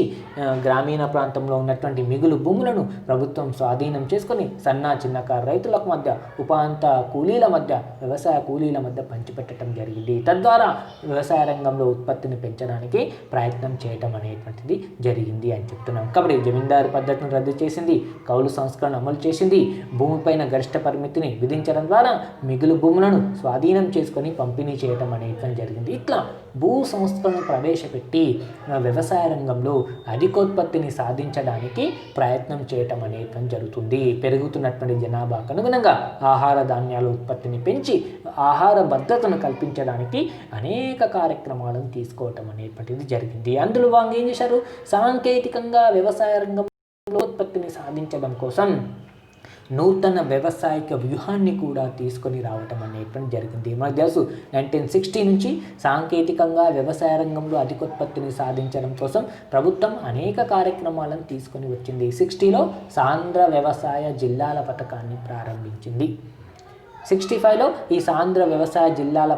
గ్రామీణ ప్రాంతంలో ఉన్నటువంటి మిగులు భూములను ప్రభుత్వం స్వాధీనం చేసుకొని సన్న చిన్నకారు రైతులకు మధ్య, ఉపాంత కూలీల మధ్య, వ్యవసాయ కూలీల మధ్య పంచిపెట్టడం జరిగింది. తద్వారా వ్యవసాయ రంగంలో ఉత్పత్తిని పెంచడానికి ప్రయత్నం చేయటం అనేటువంటిది జరిగింది అని చెప్తున్నాం. కాబట్టి జమీందారు పద్ధతిని రద్దు చేసింది, కౌలు సంస్కరణ అమలు చేసింది, భూమిపైన గరిష్ట పరిమితిని విధించడం ద్వారా మిగులు భూములను స్వాధీనం చేసుకొని పంపిణీ చేయటం అనేటువంటి జరిగింది. ఇట్లా భూ సంస్కరణను ప్రవేశపెట్టి వ్యవసాయ రంగంలో అధికోత్పత్తిని సాధించడానికి ప్రయత్నం చేయటం అనేటువంటి జరుగుతుంది. పెరుగుతున్నటువంటి జనాభాకు అనుగుణంగా ఆహార ధాన్యాల ఉత్పత్తిని పెంచి ఆహార భద్రతను కల్పించడానికి అనేక కార్యక్రమాలను తీసుకోవటం అనేటువంటిది జరిగింది. అందులో వాళ్ళు ఏం చేశారు, సాంకేతికంగా వ్యవసాయ రంగంలో ఉత్పత్తిని సాధించడం కోసం నూతన వ్యవసాయక వ్యూహాన్ని కూడా తీసుకొని రావటం అనేటువంటి జరిగింది. మనకు తెలుసు 1960 నుంచి సాంకేతికంగా వ్యవసాయ రంగంలో అధికోత్పత్తిని సాధించడం కోసం ప్రభుత్వం అనేక కార్యక్రమాలను తీసుకొని వచ్చింది. 60లో సాంద్ర వ్యవసాయ జిల్లాల పథకాన్ని ప్రారంభించింది. 65లో ఈ సాంద్ర వ్యవసాయ జిల్లాల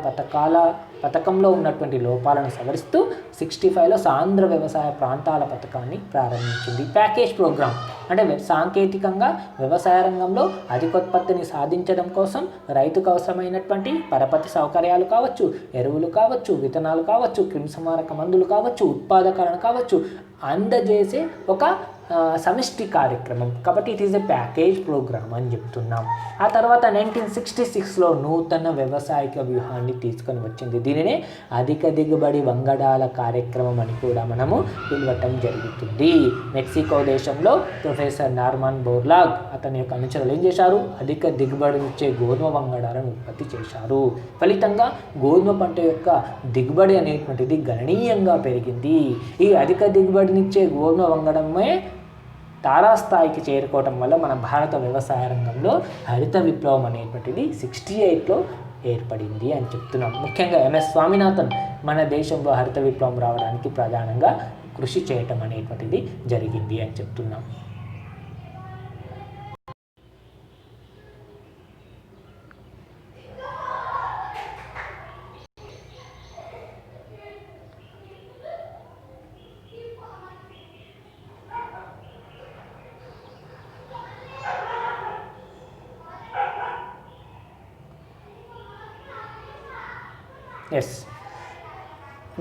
పథకంలో ఉన్నటువంటి లోపాలను సవరిస్తూ 65లో సాంద్ర వ్యవసాయ ప్రాంతాల పథకాన్ని ప్రారంభించింది. ప్యాకేజ్ ప్రోగ్రామ్ అంటే సాంకేతికంగా వ్యవసాయ రంగంలో అధికోత్పత్తిని సాధించడం కోసం రైతుకు అవసరమైనటువంటి పరపతి సౌకర్యాలు కావచ్చు, ఎరువులు కావచ్చు, విత్తనాలు కావచ్చు, క్రిమిసంహారక మందులు కావచ్చు, ఉత్పాదకరణ కావచ్చు అందజేసే ఒక సమిష్టి కార్యక్రమం. కాబట్టి it is a package programme అని చెప్తున్నాం. ఆ తర్వాత 1966లో నూతన వ్యవసాయక వ్యూహాన్ని తీసుకొని వచ్చింది. దీనినే అధిక దిగుబడి వంగడాల కార్యక్రమం అని కూడా మనము పిలవటం జరుగుతుంది. మెక్సికో దేశంలో ప్రొఫెసర్ నార్మన్ బోర్లాగ్ అతని యొక్క అనుచరులు ఏం చేశారు, అధిక దిగుబడినిచ్చే గోధుమ వంగడాలను ఉత్పత్తి చేశారు. ఫలితంగా గోధుమ పంట యొక్క దిగుబడి అనేటువంటిది గణనీయంగా పెరిగింది. ఈ అధిక దిగుబడినిచ్చే గోధుమ వంగడమే తారాస్థాయికి చేరుకోవటం వల్ల మన భారత వ్యవసాయ రంగంలో హరిత విప్లవం అనేటువంటిది 68లో ఏర్పడింది అని చెప్తున్నాం. ముఖ్యంగా ఎంఎస్ స్వామినాథన్ మన దేశంలో హరిత విప్లవం రావడానికి ప్రధానంగా కృషి చేయటం అనేటువంటిది జరిగింది అని చెప్తున్నాం.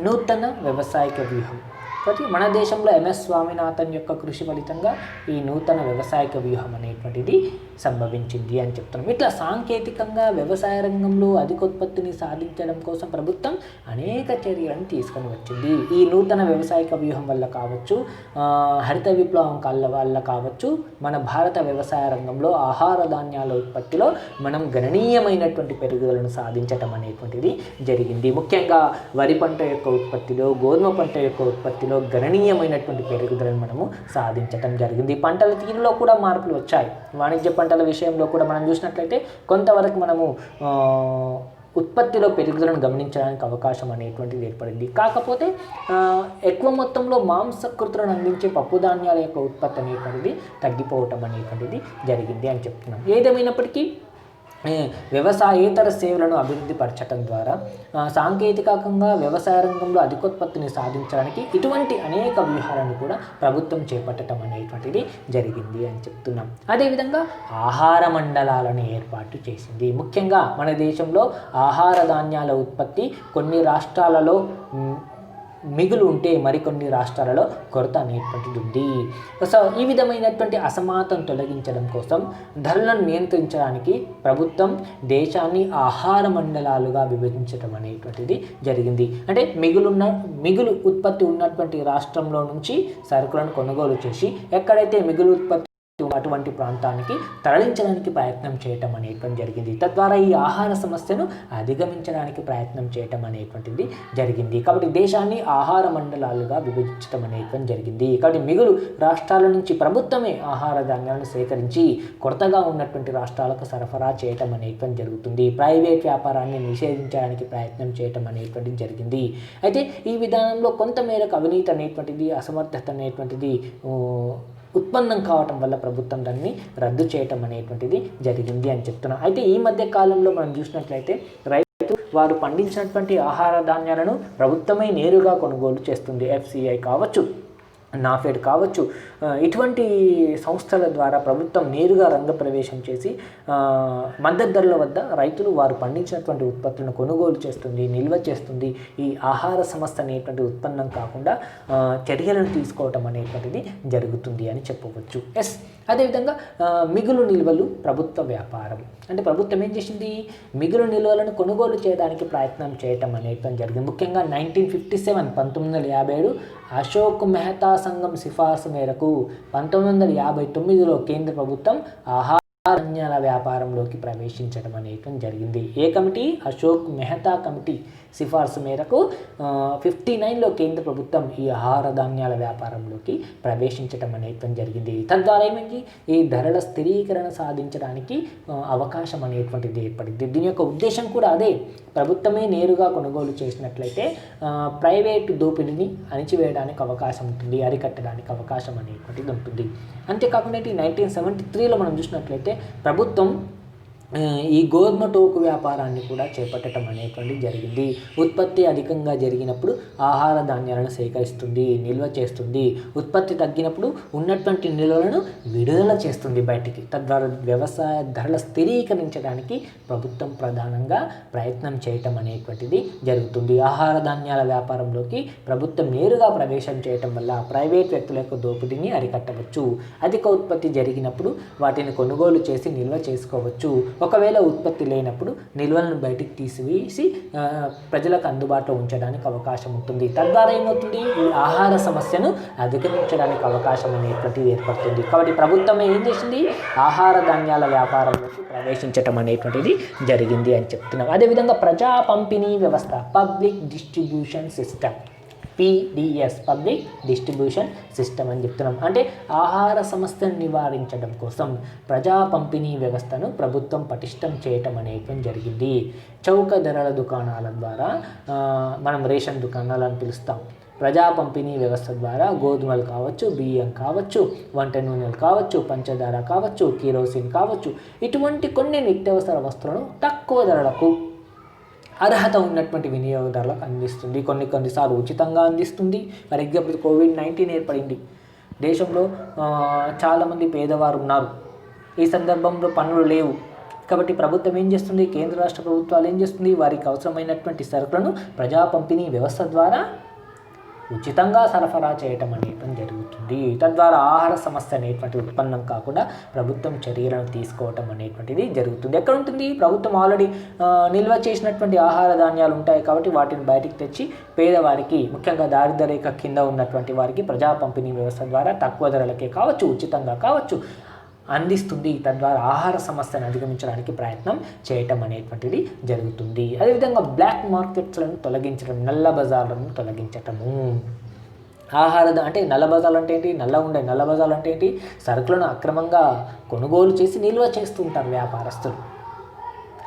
నూతన వ్యవసాయక వ్యూహం కాబట్టి మన దేశంలో ఎంఎస్ స్వామినాథన్ యొక్క కృషి ఫలితంగా ఈ నూతన వ్యవసాయక వ్యూహం అనేటువంటిది సంభవించింది అని చెప్తున్నాం. ఇట్లా సాంకేతికంగా వ్యవసాయ రంగంలో అధికోత్పత్తిని సాధించడం కోసం ప్రభుత్వం అనేక చర్యలను తీసుకొని వచ్చింది. ఈ నూతన వ్యవసాయక వ్యూహం వల్ల కావచ్చు, హరిత విప్లవం వల్ల కావచ్చు, మన భారత వ్యవసాయ రంగంలో ఆహార ధాన్యాల ఉత్పత్తిలో మనం గణనీయమైనటువంటి పెరుగుదలను సాధించటం అనేటువంటిది జరిగింది. ముఖ్యంగా వరి పంట యొక్క ఉత్పత్తిలో, గోధుమ పంట యొక్క ఉత్పత్తిలో గణనీయమైనటువంటి పెరుగుదలను మనము సాధించటం జరిగింది. పంటల తీరులో కూడా మార్పులు వచ్చాయి. వాణిజ్య పంటల విషయంలో కూడా మనం చూసినట్లయితే కొంతవరకు మనము ఉత్పత్తిలో పెరుగుదలను గమనించడానికి అవకాశం అనేటువంటిది ఏర్పడింది. కాకపోతే ఎక్కువ మొత్తంలో మాంసకృతులను అందించే పప్పు ధాన్యాల యొక్క ఉత్పత్తి అనేటువంటిది తగ్గిపోవటం అనేటువంటిది జరిగింది అని చెప్తున్నాం. ఏదేమైనప్పటికీ వ్యవసాయేతర సేవలను అభివృద్ధి పరచడం ద్వారా సాంకేతికంగా వ్యవసాయ రంగంలో అధికోత్పత్తిని సాధించడానికి ఇటువంటి అనేక వ్యూహాలను కూడా ప్రభుత్వం చేపట్టడం అనేటువంటిది జరిగింది అని చెప్తున్నాం. అదేవిధంగా ఆహార మండలాలను ఏర్పాటు చేసింది. ముఖ్యంగా మన దేశంలో ఆహార ధాన్యాల ఉత్పత్తి కొన్ని రాష్ట్రాలలో మిగులు ఉంటే మరికొన్ని రాష్ట్రాలలో కొరత అనేటువంటిది ఉంది. సో ఈ విధమైనటువంటి అసమానతను తొలగించడం కోసం ధరలను నియంత్రించడానికి ప్రభుత్వం దేశాన్ని ఆహార మండలాలుగా విభజించడం అనేటువంటిది జరిగింది. అంటే మిగులు ఉత్పత్తి ఉన్నటువంటి రాష్ట్రంలో నుంచి సరుకులను కొనుగోలు చేసి ఎక్కడైతే మిగులు ఉత్పత్తి అటువంటి ప్రాంతానికి తరలించడానికి ప్రయత్నం చేయటం అనేటువంటి జరిగింది. తద్వారా ఈ ఆహార సమస్యను అధిగమించడానికి ప్రయత్నం చేయటం అనేటువంటిది జరిగింది. కాబట్టి దేశాన్ని ఆహార మండలాలుగా విభజించడం అనేటువంటి జరిగింది. కాబట్టి మిగులు రాష్ట్రాల నుంచి ప్రభుత్వమే ఆహార ధాన్యాలను సేకరించి కొరతగా ఉన్నటువంటి రాష్ట్రాలకు సరఫరా చేయటం అనేటువంటి జరుగుతుంది. ప్రైవేట్ వ్యాపారాన్ని నిషేధించడానికి ప్రయత్నం చేయటం అనేటువంటిది జరిగింది. అయితే ఈ విధానంలో కొంతమేరకు అవినీతి అనేటువంటిది, అసమర్థత అనేటువంటిది ఉత్పన్నం కావటం వల్ల ప్రభుత్వం దాన్ని రద్దు చేయటం అనేటువంటిది జరిగింది అని చెప్తున్నాం. అయితే ఈ మధ్య కాలంలో మనం చూసినట్లయితే రైతు వారు పండించినటువంటి ఆహార ధాన్యాలను ప్రభుత్వమే నేరుగా కొనుగోలు చేస్తుంది. FCI కావచ్చు, నాఫెడ్ కావచ్చు, ఇటువంటి సంస్థల ద్వారా ప్రభుత్వం నేరుగా రంగప్రవేశం చేసి మద్దతు ధరల వద్ద రైతులు వారు పండించినటువంటి ఉత్పత్తులను కొనుగోలు చేస్తుంది, నిల్వ చేస్తుంది. ఈ ఆహార సమస్య అనేటువంటి ఉత్పన్నం కాకుండా చర్యలను తీసుకోవటం అనేటువంటిది జరుగుతుంది అని చెప్పవచ్చు. అదేవిధంగా మిగులు నిల్వలు ప్రభుత్వ వ్యాపారం. అంటే ప్రభుత్వం ఏం చేసింది? మిగులు నిల్వలను కొనుగోలు చేయడానికి ప్రయత్నం చేయటం అనేటువంటి జరిగింది. ముఖ్యంగా 1957 అశోక్ మెహతా సంఘం సిఫార్సు మేరకు 1959లో కేంద్ర ప్రభుత్వం ఆహార ధాన్యాల వ్యాపారంలోకి ప్రవేశించడం అనేటువంటి జరిగింది. ఏ కమిటీ? అశోక్ మెహతా కమిటీ సిఫార్సు మేరకు 59లో కేంద్ర ప్రభుత్వం ఈ ఆహార ధాన్యాల వ్యాపారంలోకి ప్రవేశించడం అనేటువంటి జరిగింది. తద్వారా ఏమైంది? ఈ ధరల స్థిరీకరణ సాధించడానికి అవకాశం అనేటువంటిది ఏర్పడింది. దీని యొక్క ఉద్దేశం కూడా అదే. ప్రభుత్వమే నేరుగా కొనుగోలు చేసినట్లయితే ప్రైవేటు దోపిడీని అణిచివేయడానికి అవకాశం ఉంటుంది, అరికట్టడానికి అవకాశం అనేటువంటిది ఉంటుంది. అంతేకాకుండా 1973లో మనం చూసినట్లయితే ప్రభుత్వం ఈ గోధుమ టోకు వ్యాపారాన్ని కూడా చేపట్టడం అనేటువంటి జరిగింది. ఉత్పత్తి అధికంగా జరిగినప్పుడు ఆహార ధాన్యాలను సేకరిస్తుంది, నిల్వ చేస్తుంది. ఉత్పత్తి తగ్గినప్పుడు ఉన్నటువంటి నిల్వలను విడుదల చేస్తుంది బయటికి. తద్వారా వ్యవసాయ ధరల స్థిరీకరించడానికి ప్రభుత్వం ప్రధానంగా ప్రయత్నం చేయటం అనేటువంటిది జరుగుతుంది. ఆహార ధాన్యాల వ్యాపారంలోకి ప్రభుత్వం నేరుగా ప్రవేశం చేయటం వల్ల ప్రైవేట్ వ్యక్తుల యొక్క దోపిడీని అరికట్టవచ్చు. అధిక ఉత్పత్తి జరిగినప్పుడు వాటిని కొనుగోలు చేసి నిల్వ చేసుకోవచ్చు. ఒకవేళ ఉత్పత్తి లేనప్పుడు నిల్వలను బయటికి తీసివేసి ప్రజలకు అందుబాటులో ఉంచడానికి అవకాశం ఉంటుంది. తద్వారా ఏమవుతుంది? ఈ ఆహార సమస్యను అధిగమించడానికి అవకాశం అనేటువంటిది ఏర్పడుతుంది. కాబట్టి ప్రభుత్వం ఏం చేసింది? ఆహార ధాన్యాల వ్యాపారంలోకి ప్రవేశించడం అనేటువంటిది జరిగింది అని చెప్తున్నాం. అదేవిధంగా ప్రజా పంపిణీ వ్యవస్థ, public distribution system, PDS, public distribution system అని చెప్తున్నాం. అంటే ఆహార సమస్యను నివారించడం కోసం ప్రజా పంపిణీ వ్యవస్థను ప్రభుత్వం పటిష్టం చేయటం అనేటువంటి జరిగింది. చౌక ధరల దుకాణాల ద్వారా, మనం రేషన్ దుకాణాలు అని పిలుస్తాం, ప్రజా పంపిణీ వ్యవస్థ ద్వారా గోధుమలు కావచ్చు, బియ్యం కావచ్చు, వంట నూనెలు కావచ్చు, పంచదార కావచ్చు, కిరోసిన్ కావచ్చు, ఇటువంటి కొన్ని నిత్యావసర వస్తువులను తక్కువ ధరలకు అర్హత ఉన్నటువంటి వినియోగదారులకు అందిస్తుంది. కొన్నిసార్లు ఉచితంగా అందిస్తుంది. ఫర్ ఎగ్జాంపుల్ COVID-19 ఏర్పడింది. దేశంలో చాలామంది పేదవారు ఉన్నారు. ఈ సందర్భంలో పన్నులు లేవు. కాబట్టి ప్రభుత్వం ఏం చేస్తుంది? కేంద్ర రాష్ట్ర ప్రభుత్వాలు ఏం చేస్తుంది? వారికి అవసరమైనటువంటి సరుకులను ప్రజా పంపిణీ వ్యవస్థ ద్వారా ఉచితంగా సరఫరా చేయటం అనేటువంటి జరుగుతుంది. తద్వారా ఆహార సమస్య అనేటువంటి ఉత్పన్నం కాకుండా ప్రభుత్వం చర్యలను తీసుకోవటం అనేటువంటిది జరుగుతుంది. ఎక్కడ ఉంటుంది? ప్రభుత్వం ఆల్రెడీ నిల్వ చేసినటువంటి ఆహార ధాన్యాలు ఉంటాయి కాబట్టి వాటిని బయటికి తెచ్చి పేదవారికి, ముఖ్యంగా దారిద్ర్య రేఖ కింద ఉన్నటువంటి వారికి ప్రజా పంపిణీ వ్యవస్థ ద్వారా తక్కువ ధరలకే కావచ్చు, ఉచితంగా కావచ్చు అందిస్తుంది. తద్వారా ఆహార సమస్యను అధిగమించడానికి ప్రయత్నం చేయటం అనేటువంటిది జరుగుతుంది. అదేవిధంగా బ్లాక్ మార్కెట్స్లను తొలగించడం, నల్ల బజార్లను తొలగించటము. అంటే నల్ల బజార్లు అంటే ఏంటి? నల్ల బజార్లు అంటే ఏంటి? సరుకులను అక్రమంగా కొనుగోలు చేసి నిల్వ చేస్తుంటారు వ్యాపారస్తులు.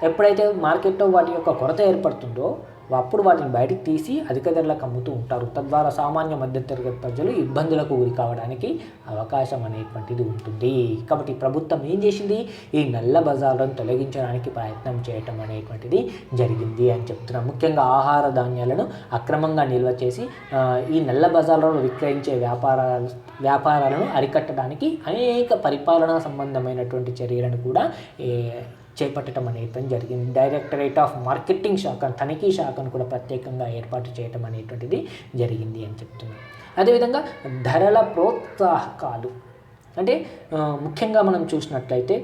ఎప్పుడైతే మార్కెట్లో వాటి యొక్క కొరత ఏర్పడుతుందో అప్పుడు వాటిని బయటికి తీసి అధిక ధరలకు అమ్ముతూ ఉంటారు. తద్వారా సామాన్య మధ్యతరగతి ప్రజలు ఇబ్బందులకు గురి కావడానికి అవకాశం అనేటువంటిది ఉంటుంది. కాబట్టి ప్రభుత్వం ఏం చేసింది? ఈ నల్ల బజార్లను తొలగించడానికి ప్రయత్నం చేయటం అనేటువంటిది జరిగింది అని చెప్తున్నాం. ముఖ్యంగా ఆహార ధాన్యాలను అక్రమంగా నిల్వ చేసి ఈ నల్ల బజార్లలో విక్రయించే వ్యాపారాలను అరికట్టడానికి అనేక పరిపాలనా సంబంధమైనటువంటి చర్యలను కూడా చేపట్టడం అనేటువంటి జరిగింది. డైరెక్టరేట్ ఆఫ్ మార్కెటింగ్ శాఖ, తనిఖీ శాఖను కూడా ప్రత్యేకంగా ఏర్పాటు చేయడం అనేటువంటిది జరిగింది అని చెప్తున్నాం. అదేవిధంగా ధరల ప్రోత్సాహకాలు అంటే ముఖ్యంగా మనం చూసినట్లయితే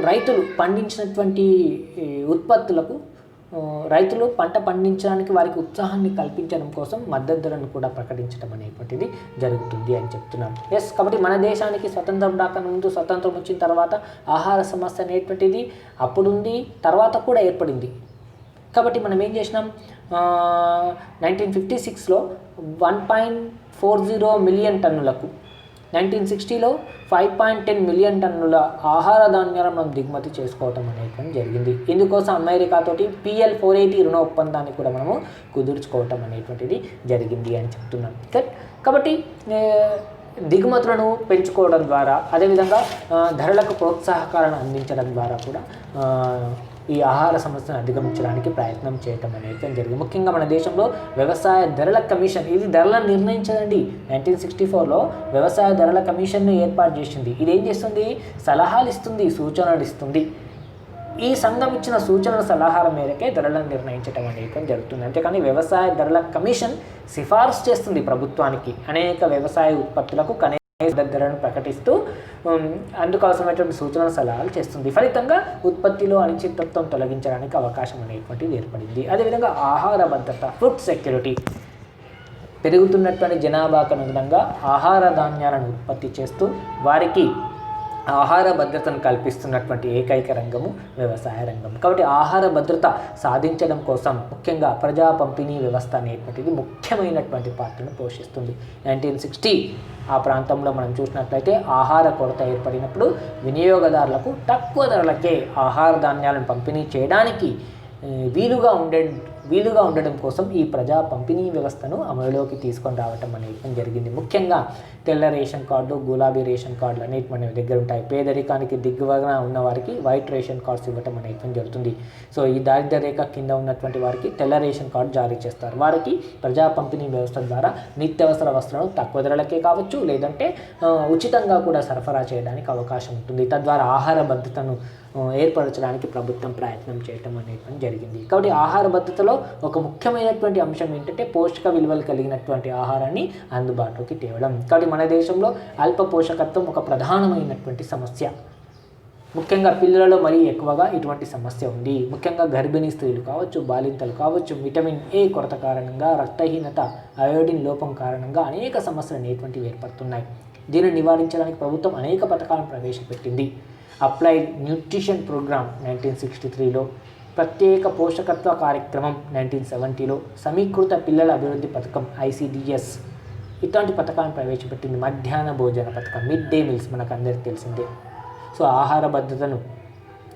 రైతులు పండించినటువంటి ఉత్పత్తులకు రైతులు పంట పండించడానికి వారికి ఉత్సాహాన్ని కల్పించడం కోసం మద్దతు ధరను కూడా ప్రకటించడం అనేటువంటిది జరుగుతుంది అని చెప్తున్నాం. ఎస్, కాబట్టి మన దేశానికి స్వతంత్రం రాకముందు, స్వతంత్రం వచ్చిన తర్వాత ఆహార సమస్య అనేటువంటిది అప్పుడుంది, తర్వాత కూడా ఏర్పడింది. కాబట్టి మనం ఏం చేసినాం, 1956లో 1.40 మిలియన్ టన్నులకు, 1960లో 5.10 మిలియన్ టన్నుల ఆహార ధాన్యాలను మనం దిగుమతి చేసుకోవటం అనేటువంటి జరిగింది. ఇందుకోసం అమెరికాతోటి PL480 రుణ ఒప్పందాన్ని కూడా మనము కుదుర్చుకోవటం అనేటువంటిది జరిగింది అని చెప్తున్నాం. కాబట్టి దిగుమతులను పెంచుకోవడం ద్వారా, అదేవిధంగా ధరలకు ప్రోత్సాహకాలను అందించడం ద్వారా కూడా ఈ ఆహార సమస్యను అధిగమించడానికి ప్రయత్నం చేయటం అనేది జరిగింది. ముఖ్యంగా మన దేశంలో వ్యవసాయ ధరల కమిషన్, ఇది ధరలను నిర్ణయించదండి. 1964లో వ్యవసాయ ధరల కమిషన్ను ఏర్పాటు చేసింది. ఇది ఏం చేస్తుంది, సలహాలు ఇస్తుంది, సూచనలు ఇస్తుంది. ఈ సంఘం ఇచ్చిన సూచనల సలహాల మేరకే ధరలను నిర్ణయించడం అనేది జరుగుతుంది. అంతేకాని వ్యవసాయ ధరల కమిషన్ సిఫార్సు చేస్తుంది ప్రభుత్వానికి అనేక వ్యవసాయ ఉత్పత్తులకు ధరను ప్రకటిస్తూ అందుకు అవసరమైనటువంటి సూచనల సలహాలు చేస్తుంది. ఫలితంగా ఉత్పత్తిలో అనిశ్చితత్వం తొలగించడానికి అవకాశం అనేటువంటిది ఏర్పడింది. అదేవిధంగా ఆహార భద్రత, ఫుడ్ సెక్యూరిటీ, పెరుగుతున్నటువంటి జనాభాకు అనుగుణంగా ఆహార ధాన్యాలను ఉత్పత్తి చేస్తూ వారికి ఆహార భద్రతను కల్పిస్తున్నటువంటి ఏకైక రంగము వ్యవసాయ రంగం. కాబట్టి ఆహార భద్రత సాధించడం కోసం ముఖ్యంగా ప్రజా పంపిణీ వ్యవస్థ అనేటువంటిది ముఖ్యమైనటువంటి పాత్రను పోషిస్తుంది. 1960 ఆ ప్రాంతంలో మనం చూసినట్లయితే ఆహార కొరత ఏర్పడినప్పుడు వినియోగదారులకు తక్కువ ధరలకే ఆహార ధాన్యాలను పంపిణీ చేయడానికి వీలుగా ఉండడం కోసం ఈ ప్రజా పంపిణీ వ్యవస్థను అమలులోకి తీసుకొని రావటం అనేది జరిగింది. ముఖ్యంగా తెల్ల రేషన్ కార్డు, గులాబీ రేషన్ కార్డులు అనేవి మన దగ్గర ఉంటాయి. పేదరికానికి దిగువన ఉన్న వారికి వైట్ రేషన్ కార్డ్స్ ఇవ్వటం అనేది జరుగుతుంది. సో ఈ దారిద్ర్య రేఖ కింద ఉన్నటువంటి వారికి తెల్ల రేషన్ కార్డు జారీ చేస్తారు. వారికి ప్రజా పంపిణీ వ్యవస్థ ద్వారా నిత్యావసర వస్తువులను తక్కువ ధరలకే కావచ్చు, లేదంటే ఉచితంగా కూడా సరఫరా చేయడానికి అవకాశం ఉంటుంది. తద్వారా ఆహార భద్రతను ఏర్పరచడానికి ప్రభుత్వం ప్రయత్నం చేయటం అనేది జరిగింది. కాబట్టి ఆహార భద్రతలో ఒక ముఖ్యమైనటువంటి అంశం ఏంటంటే పోషక విలువలు కలిగినటువంటి ఆహారాన్ని అందుబాటులోకి తేవడం. కాబట్టి మన దేశంలో అల్ప పోషకత్వం ఒక ప్రధానమైనటువంటి సమస్య. ముఖ్యంగా పిల్లలలో మరీ ఎక్కువగా ఇటువంటి సమస్య ఉంది. ముఖ్యంగా గర్భిణీ స్త్రీలు కావచ్చు, బాలింతలు కావచ్చు, విటమిన్ A కొరత కారణంగా, రక్తహీనత, అయోడిన్ లోపం కారణంగా అనేక సమస్యలు అనేటువంటివి ఏర్పడుతున్నాయి. దీనిని నివారించడానికి ప్రభుత్వం అనేక పథకాలను ప్రవేశపెట్టింది. అప్లైడ్ న్యూట్రిషన్ ప్రోగ్రామ్ 1963లో, ప్రత్యేక పోషకత్వ కార్యక్రమం 1970లో, సమీకృత పిల్లల అభివృద్ధి పథకం ICDS ఇట్లాంటి పథకాలను ప్రవేశపెట్టింది. మధ్యాహ్న భోజన పథకం, మిడ్ డే మీల్స్ మనకు అందరికీ తెలిసిందే. సో ఆహార భద్రతను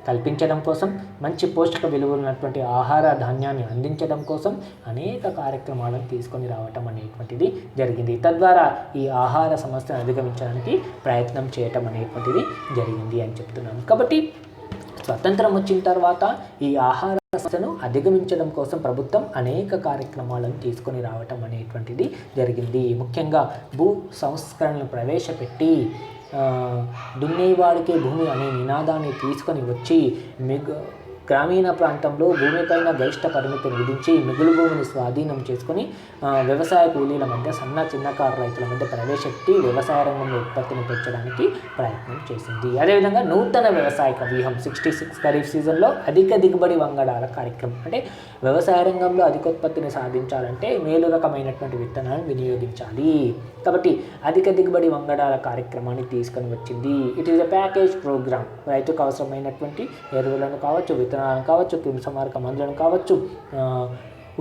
కల్పించడం కోసం, మంచి పోషక విలువలు ఉన్నటువంటి ఆహార ధాన్యాన్ని అందించడం కోసం అనేక కార్యక్రమాలను తీసుకొని రావటం అనేటువంటిది జరిగింది. తద్వారా ఈ ఆహార సమస్యను అధిగమించడానికి ప్రయత్నం చేయటం అనేటువంటిది జరిగింది అని చెప్తున్నాను. కాబట్టి స్వతంత్రం వచ్చిన తర్వాత ఈ ఆహార సమస్యను అధిగమించడం కోసం ప్రభుత్వం అనేక కార్యక్రమాలను తీసుకొని రావటం అనేటువంటిది జరిగింది. ముఖ్యంగా భూ సంస్కరణలు ప్రవేశపెట్టి దున్నేవాడికే భూమి అనే నినాదాన్ని తీసుకొని వచ్చి గ్రామీణ ప్రాంతంలో భూమిపైన గరిష్ట పరిమితిని విధించి మిగులు భూమిని స్వాధీనం చేసుకొని వ్యవసాయ కూలీల మధ్య, చిన్నకారు రైతుల మధ్య ప్రవేశపెట్టి వ్యవసాయ రంగంలో ఉత్పత్తిని పెంచడానికి ప్రయత్నం చేసింది. అదేవిధంగా నూతన వ్యవసాయక వ్యూహం 66 ఖరీఫ్ సీజన్లో అధిక దిగుబడి వంగడాల కార్యక్రమం. అంటే వ్యవసాయ రంగంలో అధికోత్పత్తిని సాధించాలంటే మేలు రకమైనటువంటి విత్తనాలను వినియోగించాలి. కాబట్టి అధిక దిగుబడి వంగడాల కార్యక్రమాన్ని తీసుకొని వచ్చింది. It is a package programme. రైతుకు అవసరమైనటువంటి ఎరువులను కావచ్చు, విత్తనాలను కావచ్చు, క్రిమిసంహారక మందులను కావచ్చు,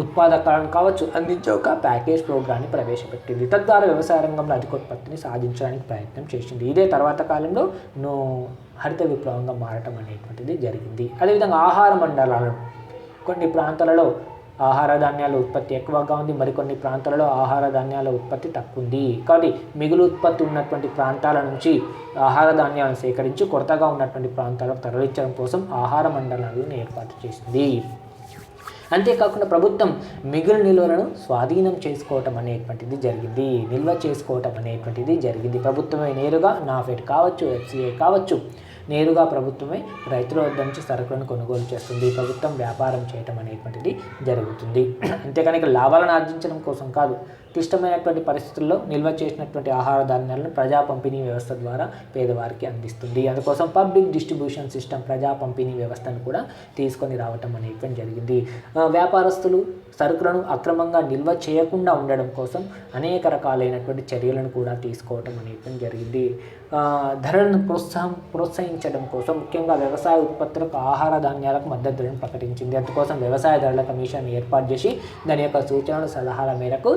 ఉత్పాదకాలను కావచ్చు అందించే ఒక ప్యాకేజ్ ప్రోగ్రామ్ని ప్రవేశపెట్టింది. తద్వారా వ్యవసాయ రంగంలో అధికోత్పత్తిని సాధించడానికి ప్రయత్నం చేసింది. ఇదే తర్వాత కాలంలో హరిత విప్లవంగా మారటం అనేటువంటిది జరిగింది. అదేవిధంగా ఆహార మండలాలు, కొన్ని ప్రాంతాలలో ఆహార ధాన్యాల ఉత్పత్తి ఎక్కువగా ఉంది, మరికొన్ని ప్రాంతాలలో ఆహార ధాన్యాల ఉత్పత్తి తక్కువ ఉంది. కాబట్టి మిగులు ఉత్పత్తి ఉన్నటువంటి ప్రాంతాల నుంచి ఆహార ధాన్యాలను సేకరించి కొరతగా ఉన్నటువంటి ప్రాంతాలకు తరలించడం కోసం ఆహార మండలాలను ఏర్పాటు చేసింది. అంతేకాకుండా ప్రభుత్వం మిగులు నిల్వలను స్వాధీనం చేసుకోవటం అనేటువంటిది జరిగింది, నిల్వ చేసుకోవటం అనేటువంటిది జరిగింది. ప్రభుత్వమే నేరుగా నాఫెడ్ కావచ్చు, FCI కావచ్చు, నేరుగా ప్రభుత్వమే రైతుల వద్ద నుంచి సరుకులను కొనుగోలు చేస్తుంది. ప్రభుత్వం వ్యాపారం చేయటం అనేటువంటిది జరుగుతుంది. అంతేకాని ఇక్కడ లాభాలను ఆర్జించడం కోసం కాదు, క్లిష్టమైనటువంటి పరిస్థితుల్లో నిల్వ చేసినటువంటి ఆహార ధాన్యాలను ప్రజా పంపిణీ వ్యవస్థ ద్వారా పేదవారికి అందిస్తుంది. అందుకోసం పబ్లిక్ డిస్ట్రిబ్యూషన్ సిస్టమ్ ప్రజా పంపిణీ వ్యవస్థను కూడా తీసుకొని రావటం అనేటువంటి జరిగింది. వ్యాపారస్తులు సరుకులను అక్రమంగా నిల్వ చేయకుండా ఉండడం కోసం అనేక రకాలైనటువంటి చర్యలను కూడా తీసుకోవటం అనేటువంటి జరిగింది. ధరలను ప్రోత్సహించడం కోసం ముఖ్యంగా వ్యవసాయ ఉత్పత్తులకు ఆహార ధాన్యాలకు మద్దతు ధరను ప్రకటించింది. అందుకోసం వ్యవసాయ ధరల కమిషన్ ఏర్పాటు చేసి దాని యొక్క సూచనలు సలహాల మేరకు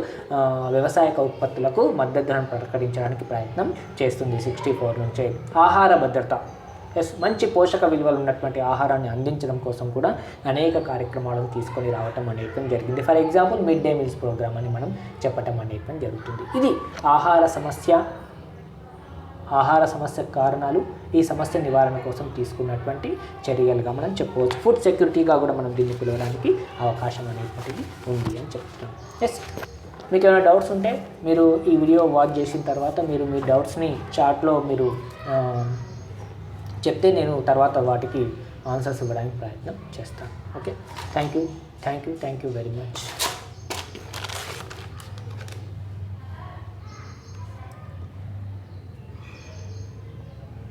వ్యవసాయక ఉత్పత్తులకు మద్దతు ధరను ప్రకటించడానికి ప్రయత్నం చేస్తుంది. 64 నుంచే ఆహార భద్రత, మంచి పోషక విలువలు ఉన్నటువంటి ఆహారాన్ని అందించడం కోసం కూడా అనేక కార్యక్రమాలను తీసుకొని రావటం అనేటువంటి జరిగింది. For example mid day meals programme అని మనం చెప్పటం అనేటువంటి జరుగుతుంది. ఇది ఆహార సమస్య కారణాలు, ఈ సమస్య నివారణ కోసం తీసుకున్నటువంటి చర్యలుగా మనం చెప్పవచ్చు. ఫుడ్ సెక్యూరిటీగా కూడా మనం దీన్ని పిలవడానికి అవకాశం అనేటువంటిది ఉంది అని చెప్తున్నాం. మీకు ఏమైనా డౌట్స్ ఉంటే మీరు ఈ వీడియో వాచ్ చేసిన తర్వాత మీరు మీ డౌట్స్ని చాట్లో మీరు చెప్తే నేను తర్వాత వాటికి ఆన్సర్స్ ఇవ్వడానికి ప్రయత్నం చేస్తాను. Okay, thank you very much.